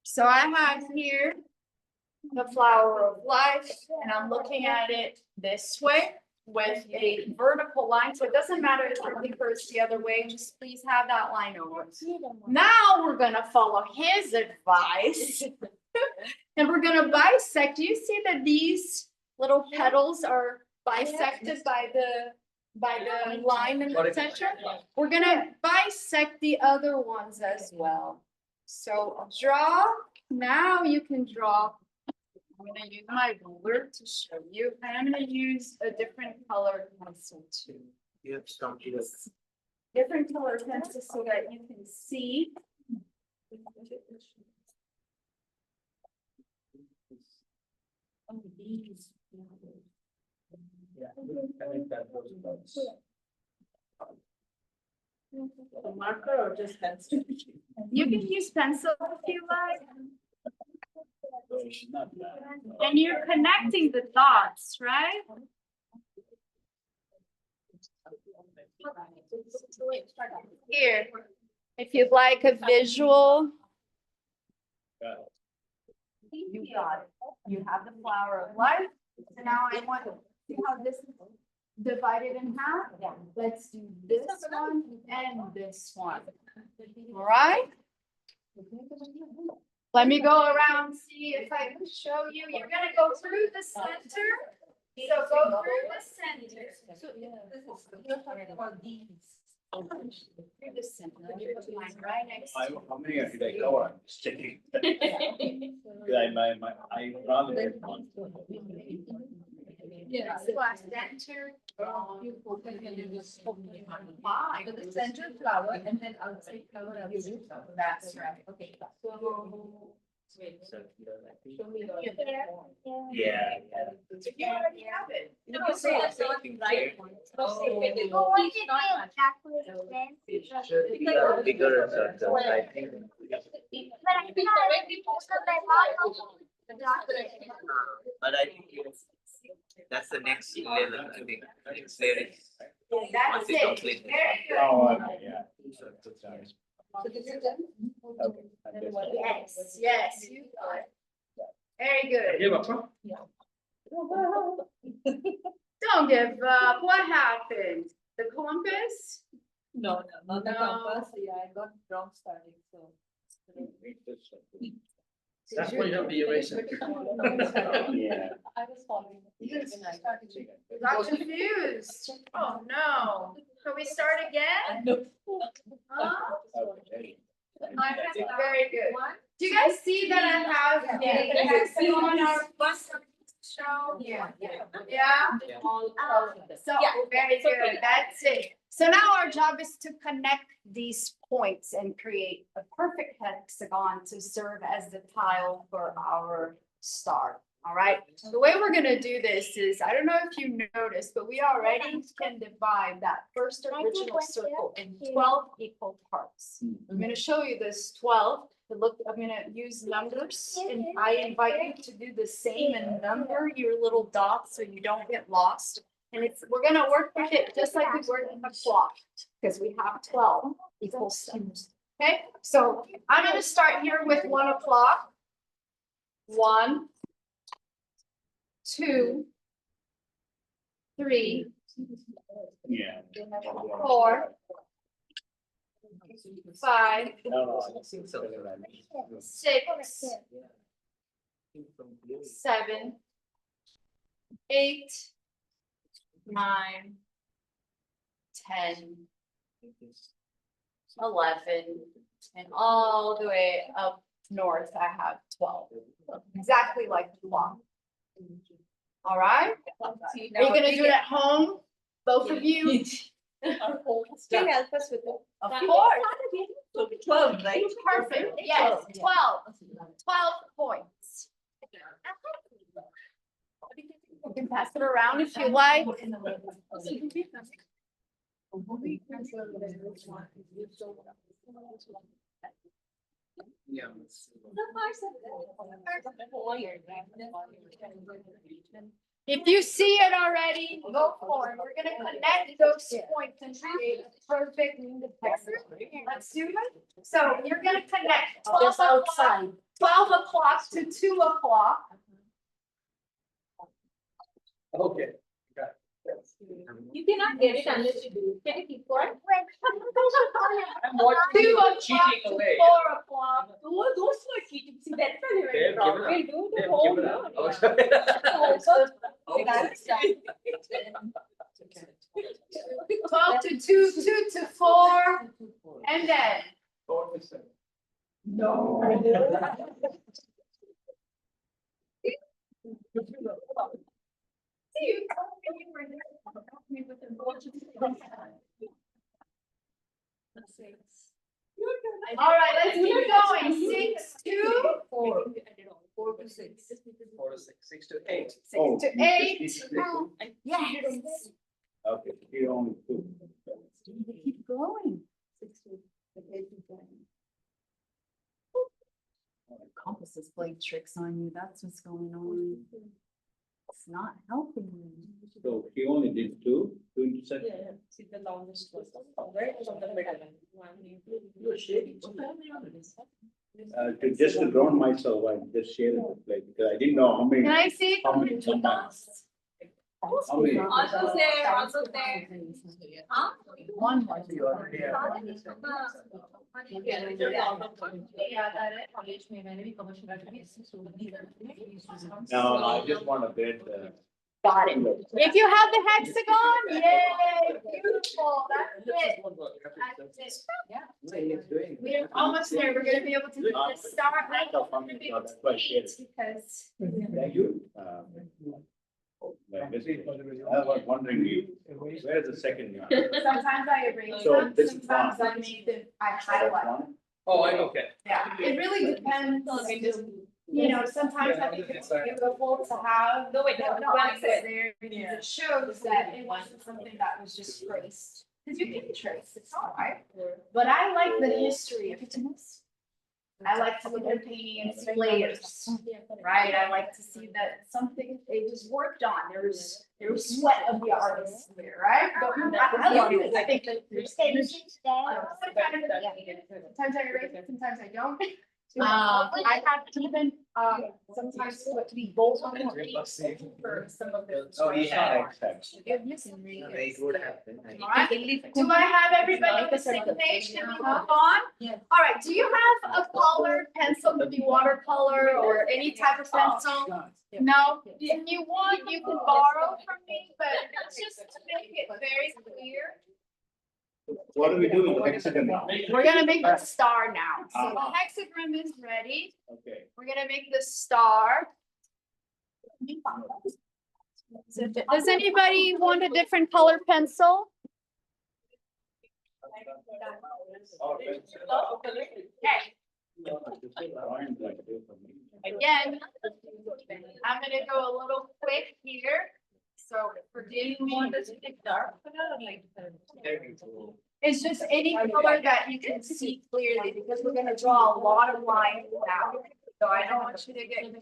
So I have here the flower of life, and I'm looking at it this way with a vertical line. So it doesn't matter if your paper is the other way, just please have that line over. Now we're gonna follow his advice. And we're gonna bisect. Do you see that these little petals are bisected by the line in the center? We're gonna bisect the other ones as well. So draw, now you can draw. I'm gonna use my ruler to show you, and I'm gonna use a different color pencil too. You have some here. Different color pencil so that you can see. Oh, these. Yeah, I think that goes about. A marker or just pencil? You can use pencil if you like. Not bad. And you're connecting the dots, right? Here, if you'd like a visual. You got it. You have the flower of life. So now I want to see how this is divided in half. Yeah. Let's do this one and this one. All right? Let me go around, see if I can show you. You're gonna go through the center. So go through the center. So, yeah, this is, you're talking about these. Through the center, you put mine right next to How many did I cover? I'm just checking. I rather than one. Yeah. Slash center. You focus on the center flower and then outside flower. That's right. Okay. So. Wait. So, Show me your. Yeah. You already have it. No, so that's not right. Oh. Well, what did they exactly explain? It should be a bigger circle, I think. But I thought most of my But I think that's the next level, I think. Next layer is once That's you it. complete this. Very good. Oh, yeah. So this is done? Yes, yes, you got it. Very good. Give up, Don't give up. What happened? The compass? No, not the No. compass. Yeah, I got wrong starting, so. That's why you have the eraser. Yeah. I was following. Yes. When I started. Got confused. Oh, no. Can we start again? Huh? Very good. Do you guys see that I have Yeah. the text on our bus show? Yeah. Yeah? All of them. So, very good, that's it. So now our job is to connect these points and create a perfect hexagon to serve as the tile for our star, all right? The way we're gonna do this is, I don't know if you noticed, but we already can divide that first original circle in 12 equal parts. I'm gonna show you this 12. Look, I'm gonna use numbers, and I invite you to do the same and number your little dots so you don't get lost. And we're gonna work with it just like we work with a clock, because we have 12 equal steps. Okay, so I'm gonna start here with 1 o'clock. 1, 2, 3, Yeah. 4, 5, No, 6, 7, 8, 9, 10, 11, and all the way up north, I have 12. Exactly like the clock. All right? Are you gonna do it at home? Both of you? Can you help us with that? Of course. 12, right? Perfect. Yes, 12. 12 points. You can pass it around if you like. Yeah. If you see it already, go for it. We're gonna connect those points and create a perfect hexagon. Let's do it. So you're gonna connect 12 o'clock, 12 o'clock to 2 o'clock. Okay. You cannot get it unless you do. Can you keep going? I'm watching 2 you o'clock cheating to away. 4 o'clock. Those were cheating. See, that's why They they have went wrong. given up. We'll do They the have whole given year. up. Yeah. Okay. 12 to 2, 2 to 4, and then. No. All right, let's keep going. 6 to 4. 4 to 6. 4 to 6, 6 to 8. 6 to 8. Yes. Okay, you only 2. Keep going. Compass is playing tricks on you. That's what's going on. It's not helping you. So he only did 2 intersections. Yeah, see the longest was right on the middle. Just to ground myself, I just shared it, like, because I didn't know how many. Can I see? How many dots? How many? Also there, also there. Huh? One more. You already have. No, I just want to get Got it. If you have the hexagon, yay, beautiful, that's it. That's it. Yeah. We're almost there. We're gonna be able to do the star. I don't want to be able to wait because. Thank you. I was wondering, where's the second one? Sometimes I erase So them, this is sometimes one. I make them, I highlight. Oh, okay. Yeah, it really depends. You know, sometimes I think it's beautiful to have. No, wait, the no, glasses wait. there because it shows that it wasn't something that was just traced. Cause you can trace, it's all right. But I like the history of things. I like to look at paintings, layers, right? I like to see that something, it was worked on. There was sweat of the artist there, right? I love it. I think that there's. Sometimes I erase it, sometimes I don't. I have even, sometimes put the gold on the for some of the. Oh, yeah. Forgiveness and It would happen. Alright, do I have everybody on the same page? Can we move on? Yeah. Alright, do you have a colored pencil, could be watercolor or any type of pencil? No, if you want, you can borrow from me, but it's just to make it very clear. What are we doing with the hexagon now? We're gonna make the star now. So the Uh-huh. hexagram is ready. Okay. We're gonna make the star. So does anybody want a different color pencil? Okay. Again, I'm gonna go a little quick here, so forgive me. It's just any color that you can see clearly, because we're gonna draw a lot of lines now. So I don't want you to get. It's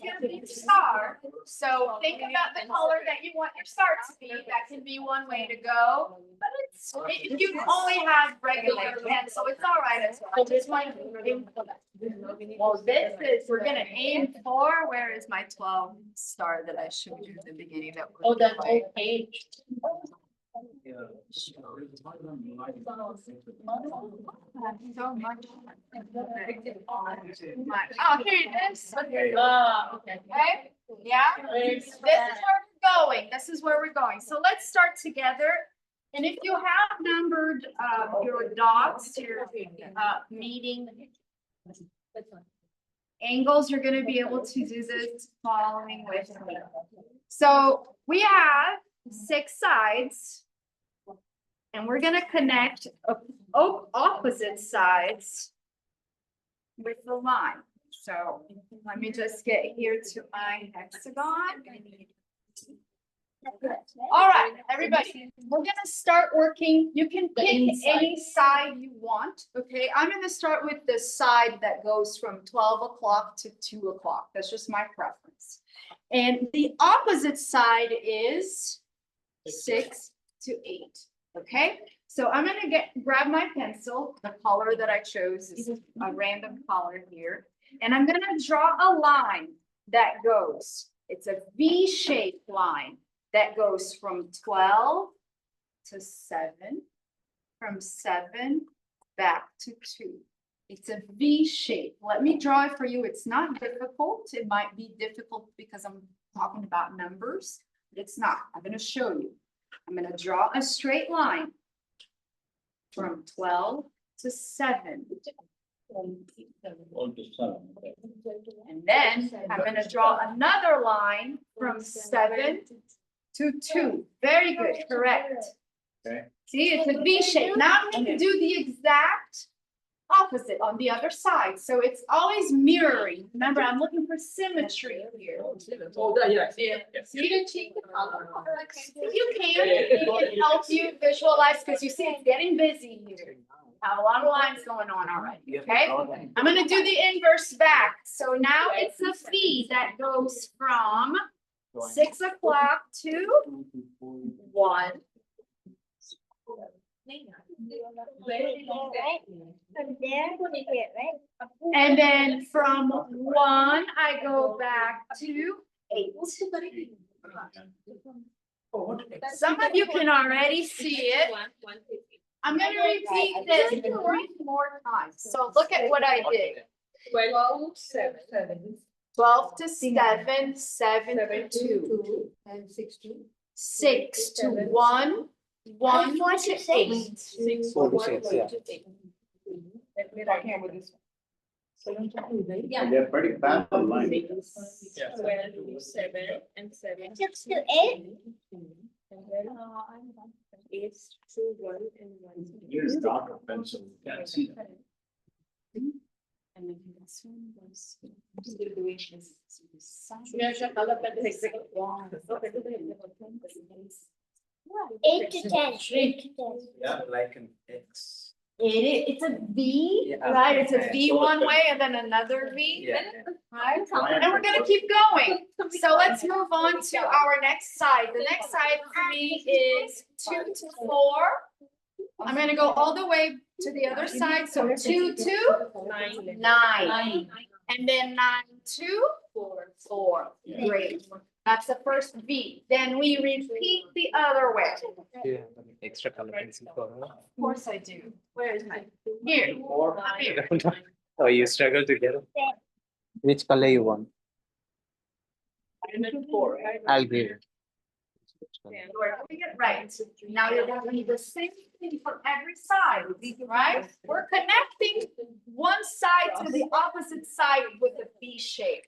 gonna be a star, so think about the color that you want your star to be, that can be one way to go. But it's, if you only have regular pencil, it's all right as well. I just want to aim for that. Well, this is, we're gonna aim for, where is my 12 star that I showed you at the beginning that? Oh, that old page. So much. Oh, here it is. Okay. Okay, yeah, this is where we're going, this is where we're going, so let's start together. And if you have numbered, your dots, your, meeting angles, you're gonna be able to do this following with me. So we have 6 sides. And we're gonna connect opposite sides with the line. So let me just get here to my hexagon. All right, everybody, we're gonna start working. You can pick any side you want, okay? I'm gonna start with the side that goes from 12 o'clock to 2 o'clock. That's just my preference. And the opposite side is 6 to 8. Okay, so I'm gonna grab my pencil. The color that I chose is a random color here. And I'm gonna draw a line that goes, it's a V-shaped line that goes from 12 to 7, from 7 back to 2. It's a V shape. Let me draw it for you. It's not difficult. It might be difficult because I'm talking about numbers, but it's not. I'm gonna show you. I'm gonna draw a straight line from 12 to 7. And then I'm gonna draw another line from 7 to 2. Very good, correct. Okay. See, it's a V shape. Now I'm gonna do the exact opposite on the other side. So it's always mirroring. Remember, I'm looking for symmetry here. Oh, yeah. See the cheek? If you can, it can help you visualize, because you see it's getting busy here. Have a lot of lines going on already, okay? I'm gonna do the inverse back. So now it's a V that goes from 6 o'clock to 1. And then from 1, I go back to 8. Some of you can already see it. I'm gonna repeat this 3 more times. So look at what I did. 12 to 7, 7 to 2. And 6 to 6 to 1, 1 4 to to 8. 4 to 6, yeah. Yeah. They're pretty parallel lines. 12, 7, and 7. 6 to 8. And then, 8 to 1 and 1. Here's darker pencil, you can't see that. And then this one was. Still doing this. Eight to 10. 8 to 10. Yeah, like an X. It's a V, Yeah. right? It's a V one way and then another V. Yeah. Right? And we're gonna keep going. So let's move on to our next side. The next side for me is 2 to 4. I'm gonna go all the way to the other side. So 2 to 9. And then 9 to 4. Great. That's the first V. Then we repeat the other way. Do you have any extra color pencil for her? Of course I do. Where is my? Here. Or Up here. Oh, you struggle to get it? Which color you want? I'll give it. We're doing it right. Now you're gonna do the same thing for every side, right? We're connecting one side to the opposite side with a V shape,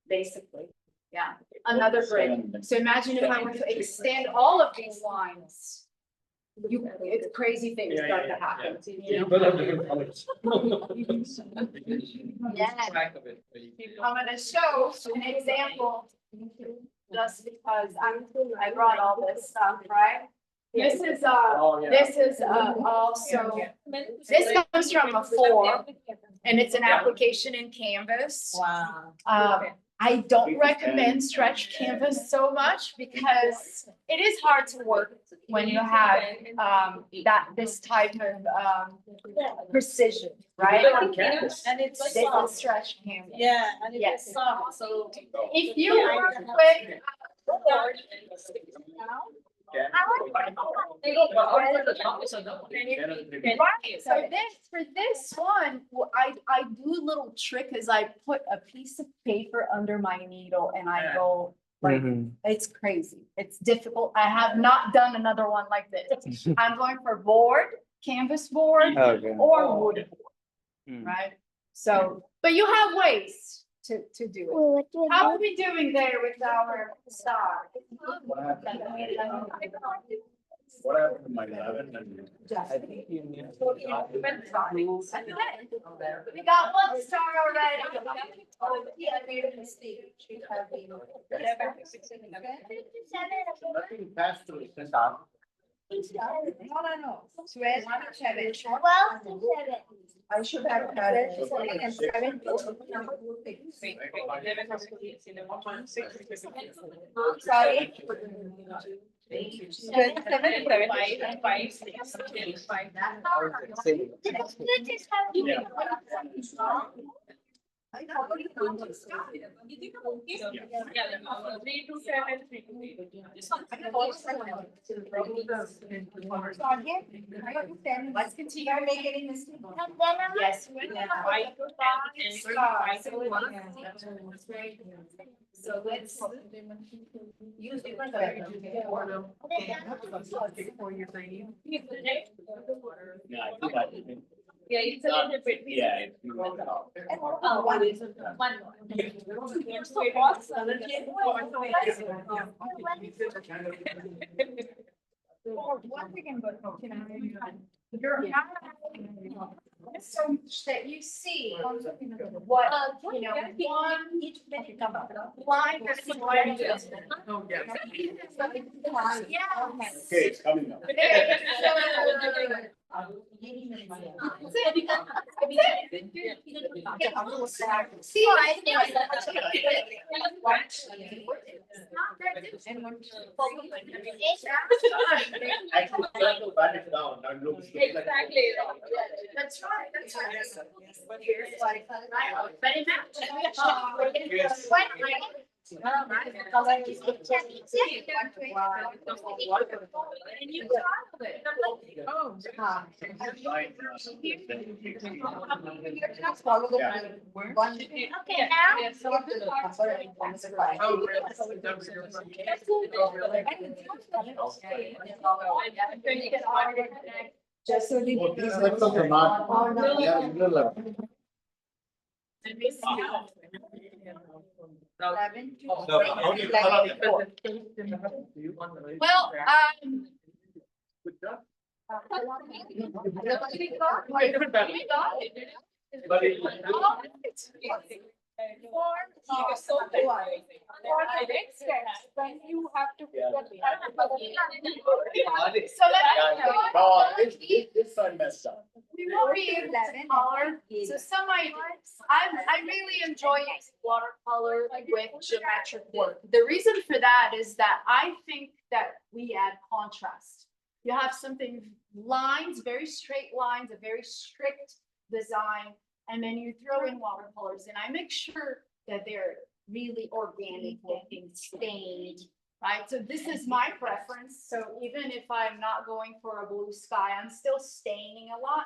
basically. Yeah, another grid. So imagine if I were to extend all of these lines. It's crazy things start to happen, you know? Yeah. I'm gonna show an example, just because I brought all this stuff, right? This is also, this comes from a 4, and it's an application in Canvas. Wow. I don't recommend stretch canvas so much because it is hard to work when you have this type of precision, right? And it's This is stretch canvas. Yeah, and Yes. it's soft, so. If you work with right, so for this one, I do a little trick is I put a piece of paper under my needle and I go like, it's crazy. It's difficult. I have not done another one like this. I'm going for board, canvas board, Okay. or wood board, Hmm. right? So, but you have ways to do it. What do How are we doing there with our star? What happened to my 11 and? I think you need. We got one star already. Oh, yeah, I made a mistake. It should have been. Nothing passed through. No. Swear, 1 to 7. 12 to 7. I should have had it. And 7. Sorry. 3 to 7, 3 to 8. Let's continue. You're making mistake. And then I'm Yes. 5 to 10, and 5 to 1. So let's. Use different. Yeah, I think I did. Yeah, it's a little bit. Yeah. It's not out. One is one. So what's the other thing? So that you see what, you know, one line that's divided. Yes. Okay, it's coming up. See, Actually, circle back it down, now it looks. Exactly. That's right, that's right. But imagine, Yes. And you tried it. Okay, now. Just so you. Oh, these extras are not- Oh, no. Yeah, little. So how do you color it? Well, But it- Then you have to. Yeah. So let me know. No, this side messed up. We will be able to color, so some ideas, I really enjoy watercolor with geometric work. The reason for that is that I think that we add contrast. You have something, lines, very straight lines, a very strict design, and then you throw in watercolors, and I make sure that they're really organic looking, stained, right? So this is my preference, so even if I'm not going for a blue sky, I'm still staining a lot.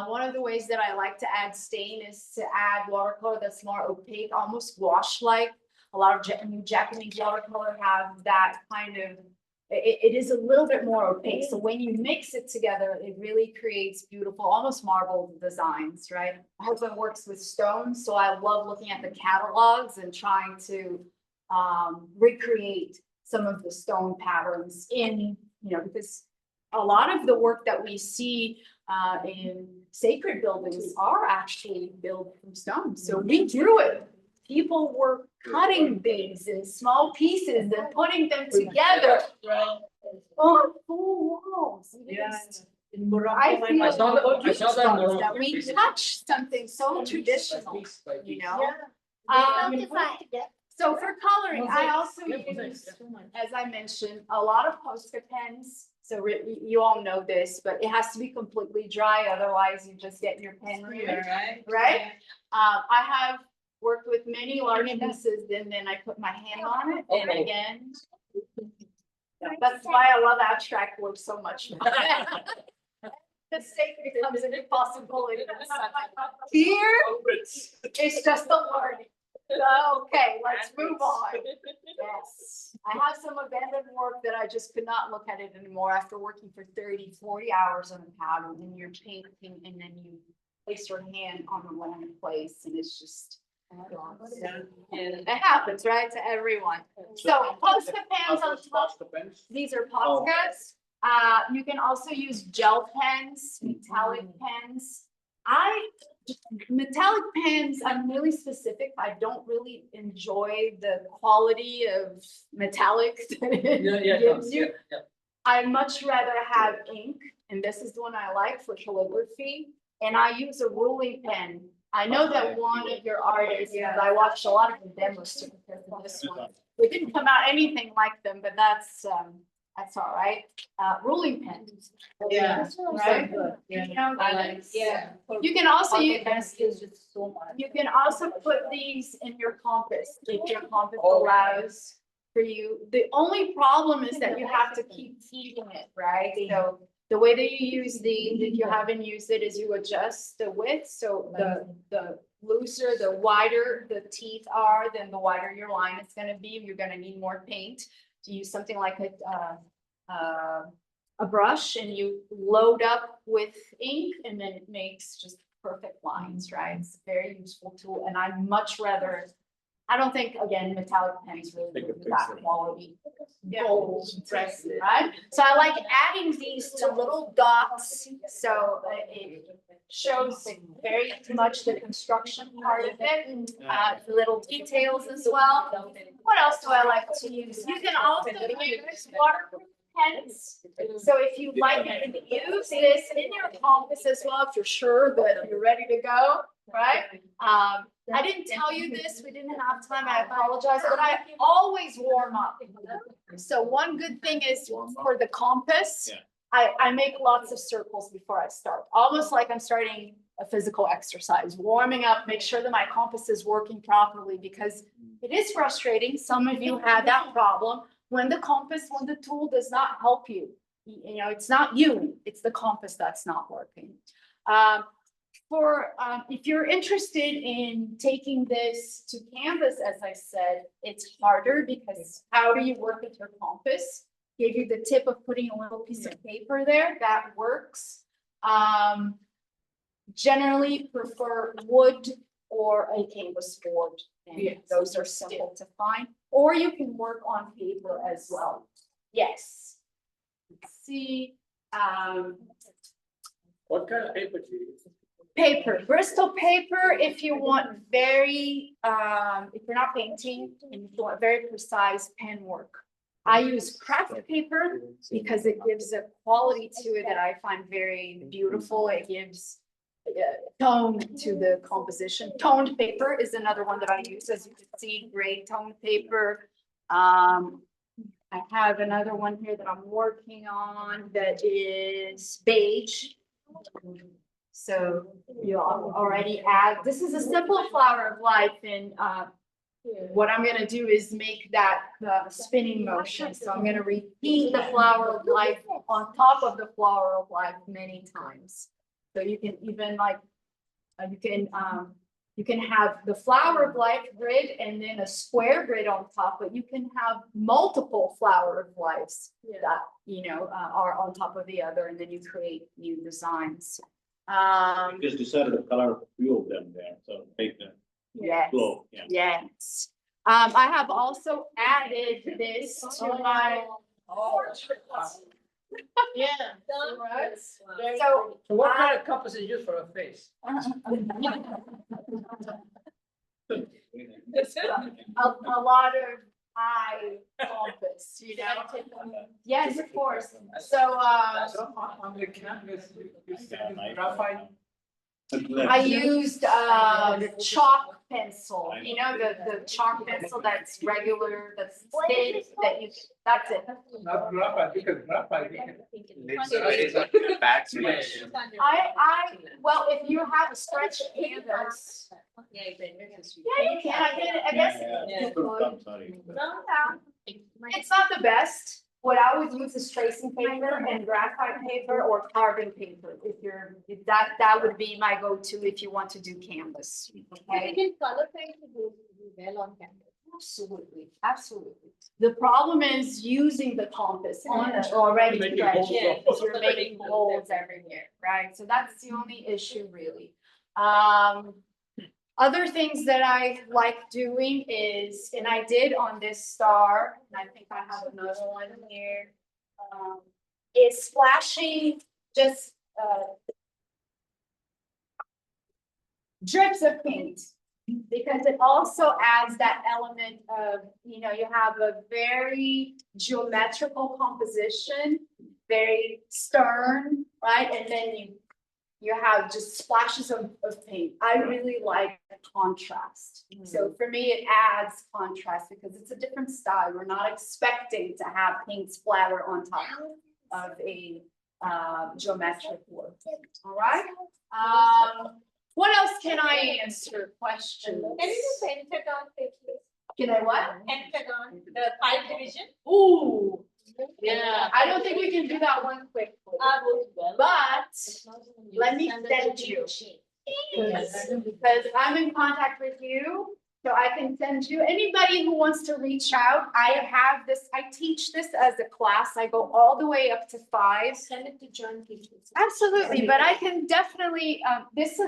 One of the ways that I like to add stain is to add watercolor that's more opaque, almost wash-like. A lot of new Japanese watercolor have that kind of, it is a little bit more opaque. So when you mix it together, it really creates beautiful, almost marble designs, right? My husband works with stones, so I love looking at the catalogs and trying to recreate some of the stone patterns in, because a lot of the work that we see in sacred buildings are actually built from stone. So we drew it. People were cutting things in small pieces and putting them together on full walls. In Morocco, I my feel I saw that- I saw that in goosebumps Morocco. that we touch something so traditional, you know? Beautified. So for coloring, I also use, as I mentioned, a lot of Posca pens. So you all know this, but it has to be completely dry, otherwise you just get your pen ruined, right? I have worked with many large pieces, and then I put my hand on it, and again. That's why I love abstract work so much. Mistake becomes an impossibility. Here, it's just a learning. Okay, let's move on. Yes, I have some abandoned work that I just could not look at it anymore after working for 30, 40 hours on a pattern, and you're painting, and then you place your hand on the wrong place, and it's just. It happens, right, to everyone. So Posca pens on top. These are Poscas. You can also use gel pens, metallic pens. Metallic pens, I'm really specific. I don't really enjoy the quality of metallics that it gives you. I'd much rather have ink, and this is the one I like for calligraphy. And I use a ruling pen. I know that one of your artists, I watched a lot of the demos to prepare for this one. It didn't come out anything like them, but that's all right. Ruling pens. Yeah. Right? Yeah. You know, Yeah. you can also use, Is just so much. you can also put these in your compass, if your compass allows for you. The only problem is that you have to keep feeding it, right? So the way that you use these, if you haven't used it, is you adjust the width. So the looser, the wider the teeth are, then the wider your line is gonna be. You're gonna need more paint to use something like a brush, and you load up with ink, and then it makes just perfect lines, right? It's a very useful tool, and I'd much rather, I don't think, again, metallic pens really Take a do that picture. quality. Gold, right? So I like adding these to little dots, so it shows very much the construction part of it, little details as well. What else do I like to use? You can also use waterproof pens. So if you like it, you can use this in your compass as well, if you're sure that you're ready to go, right? I didn't tell you this, we didn't have time, I apologize, but I always warm up. So one good thing is for the compass, I make lots of circles before I start, almost like I'm starting a physical exercise, warming up, make sure that my compass is working properly, because It is frustrating. Some of you had that problem when the compass, when the tool does not help you. You know, it's not you, it's the compass that's not working. If you're interested in taking this to Canvas, as I said, it's harder because how do you work with your compass? Gave you the tip of putting a little piece of paper there, that works. Generally prefer wood or a canvas board. And those are simple to find, or you can work on paper as well. Yes. Let's see, What kind of paper do you use? paper, Bristol paper, if you want very, if you're not painting and you want very precise pen work. I use craft paper because it gives a quality to it that I find very beautiful. It gives tone to the composition. Toned paper is another one that I use, as you can see, gray toned paper. I have another one here that I'm working on that is beige. So you already add, this is a simple flower of life, and what I'm gonna do is make that spinning motion. So I'm gonna repeat the flower of life on top of the flower of life many times. So you can even like, you can have the flower of life grid and then a square grid on top, but you can have multiple flower of lives that, you know, are on top of the other, and then you create new designs. Just decided to color a few of them there, so make them Yes, flow, yeah. yes. I have also added this to my. Yeah. So So what kind of compass is used for a face? a lot of eye compass, you know? Yes, of course. So, On the canvas, you said graphite. I used, chalk pencil, you know, the chalk pencil that's regular, that's thin, that's it. Not graphite, because graphite, you can. It's not bad switch. Well, if you have a stretch canvas. Yeah, you can, I guess. Yeah, I'm sorry. It's not the best. What I would use is tracing paper and graphite paper or carbon paper. If that would be my go-to if you want to do canvas. Okay? can color paint to do well on canvas. Absolutely, absolutely. The problem is using the compass on it already Making stretched. holes. Yes, you're making holes everywhere, right? So that's the only issue really. Other things that I like doing is, and I did on this star, and I think I have another one here, is splashing just drips of paint. Because it also adds that element of, you know, you have a very geometrical composition, very stern, right? And then you have just splashes of paint. I really like the contrast. So for me, it adds contrast because it's a different style. We're not expecting to have paint splatter on top of a geometric work. All right. What else can I answer questions? Can you do pentagon please? Can I what? Pentagon, the 5 division. Ooh, yeah, I don't think we can do that one quickly, but let me send you. Because I'm in contact with you, so I can send you, anybody who wants to reach out, I have this, I teach this as a class, I go all the way up to 5. Send it to John. Absolutely, but I can definitely, this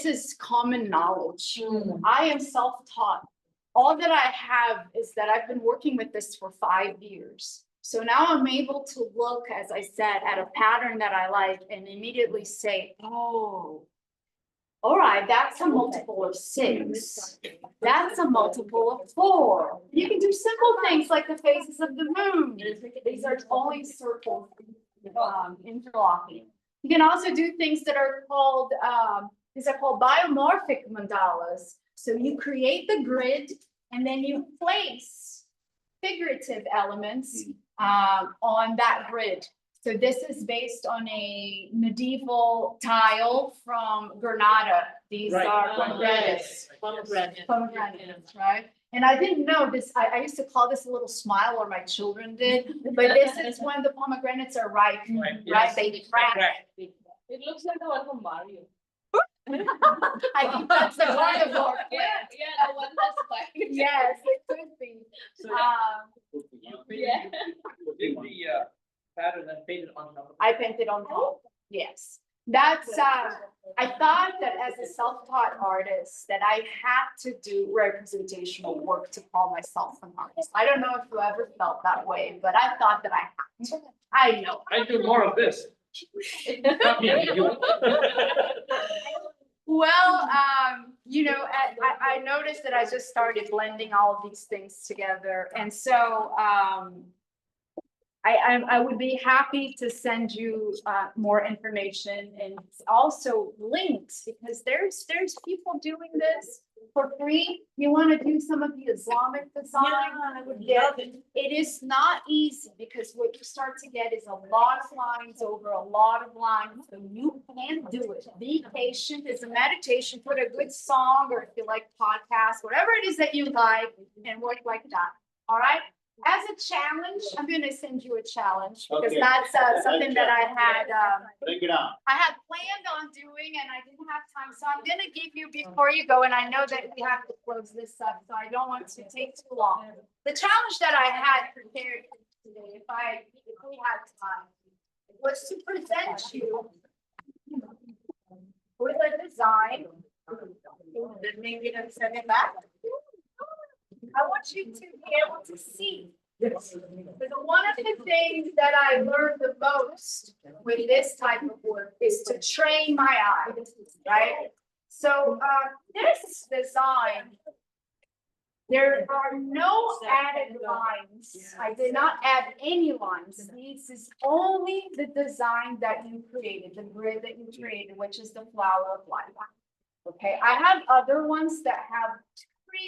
is common knowledge. I am self-taught. All that I have is that I've been working with this for 5 years. So now I'm able to look, as I said, at a pattern that I like and immediately say, oh, all right, that's a multiple of 6. That's a multiple of 4. You can do simple things like the phases of the moon. These are only circles, interlocking. You can also do things that are called, these are called biomorphic mandalas. So you create the grid and then you place figurative elements on that grid. So this is based on a medieval tile from Granada. These Right. are pomegranates. Pomegranates, right? And I didn't know this, I used to call this a little smile, or my children did, but this is when the pomegranates are ripe, Right, right? yes. They crack. It looks like the one from Mario. I think that's the carnivore. Yeah, the one that's like. Yes, it could be. You did the pattern and painted on top. I painted on top, yes. That's, I thought that as a self-taught artist, that I had to do representational work to call myself an artist. I don't know if you ever felt that way, but I thought that I had to. I know. I do more of this. Copy you. Well, you know, I noticed that I just started blending all of these things together. And so, I would be happy to send you more information and also links, because there's people doing this for free. You want to do some of the Islamic design? I would love it. It is not easy, because what you start to get is a lot of lines over a lot of lines. So you can do it. Be patient. It's a meditation. Put a good song, or if you like podcasts, whatever it is that you like, and work like that. All right? As a challenge, I'm going to send you a challenge, because Okay. that's something that I had. Break it down. I had planned on doing, and I didn't have time, so I'm gonna give you before you go, and I know that we have to close this up, so I don't want to take too long. The challenge that I had prepared for today, if we had time, was to present you with a design. Then maybe let's send it back. I want you to be able to see. Because one of the things that I learned the most with this type of work is to train my eyes, right? So this design, there are no added lines. I did not add any lines. This is only the design that you created, the grid that you created, which is the flower of life. Okay, I have other ones that have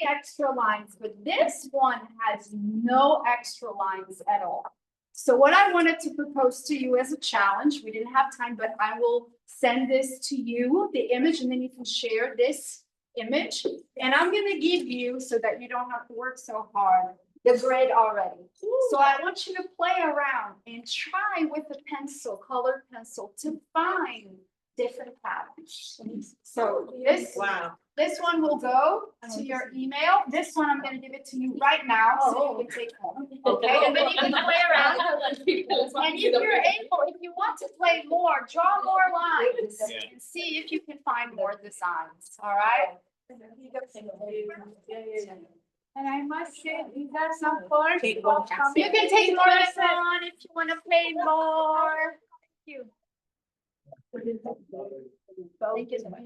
3 extra lines, but this one has no extra lines at all. So what I wanted to propose to you as a challenge, we didn't have time, but I will send this to you, the image, and then you can share this image. And I'm gonna give you, so that you don't have to work so hard, the grid already. So I want you to play around and try with a pencil, colored pencil, to find different patterns. So this one will go to your email. This one, I'm gonna give it to you right now, so you can take home. Okay, and then you can play around. And if you're able, if you want to play more, draw more lines and see if you can find more designs, all right? And I must say, these are some first. You can take more than one if you wanna play more. Thank you. Thank you so much.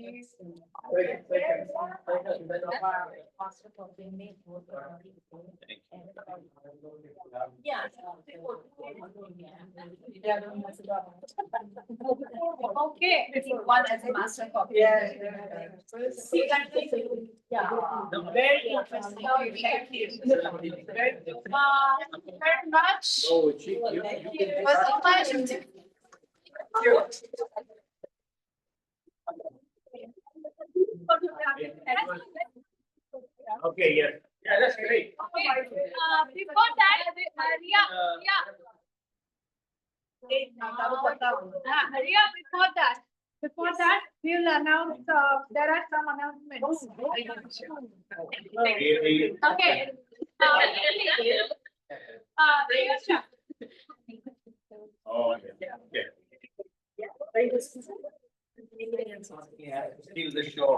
Yeah. Okay. One as a master copy. Yeah. See that? Yeah. Very interesting. Thank you. Thank you very much. Oh, you It was a pleasure to. Okay, yeah. Yeah, that's great. Before that, Ria, before that, we'll announce, there are some announcements. Okay. Ria, Oh, yeah. Yeah, still the show.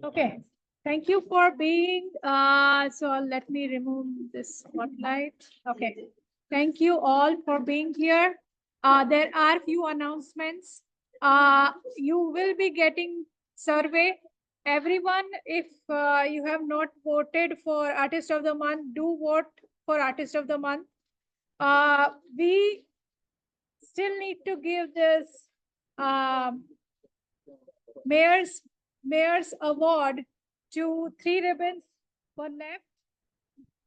Okay, thank you for being, so let me remove this spotlight. Okay, thank you all for being here. There are few announcements. You will be getting survey. Everyone, if you have not voted for Artist of the Month, do vote for Artist of the Month. We still need to give this mayor's mayor's award to 3 ribbons were left,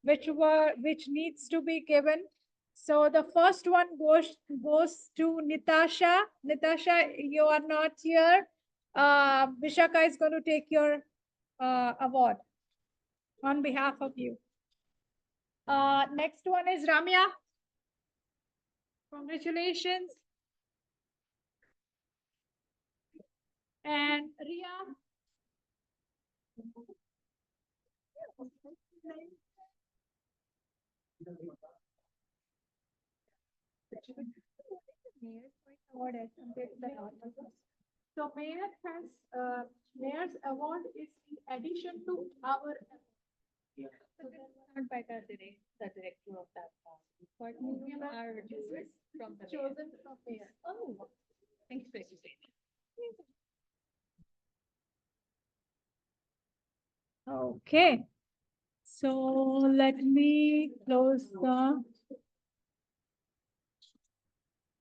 which needs to be given. So the first one goes to Nitasha. Nitasha, you are not here. Vishaka is going to take your award on behalf of you. Next one is Ramya. Congratulations. And Ria. Award as compared to the others. So mayor has, mayor's award is in addition to our. So that's not by the director of that. But we are from the chosen from mayor. Oh, thanks for explaining. Okay. So let me close the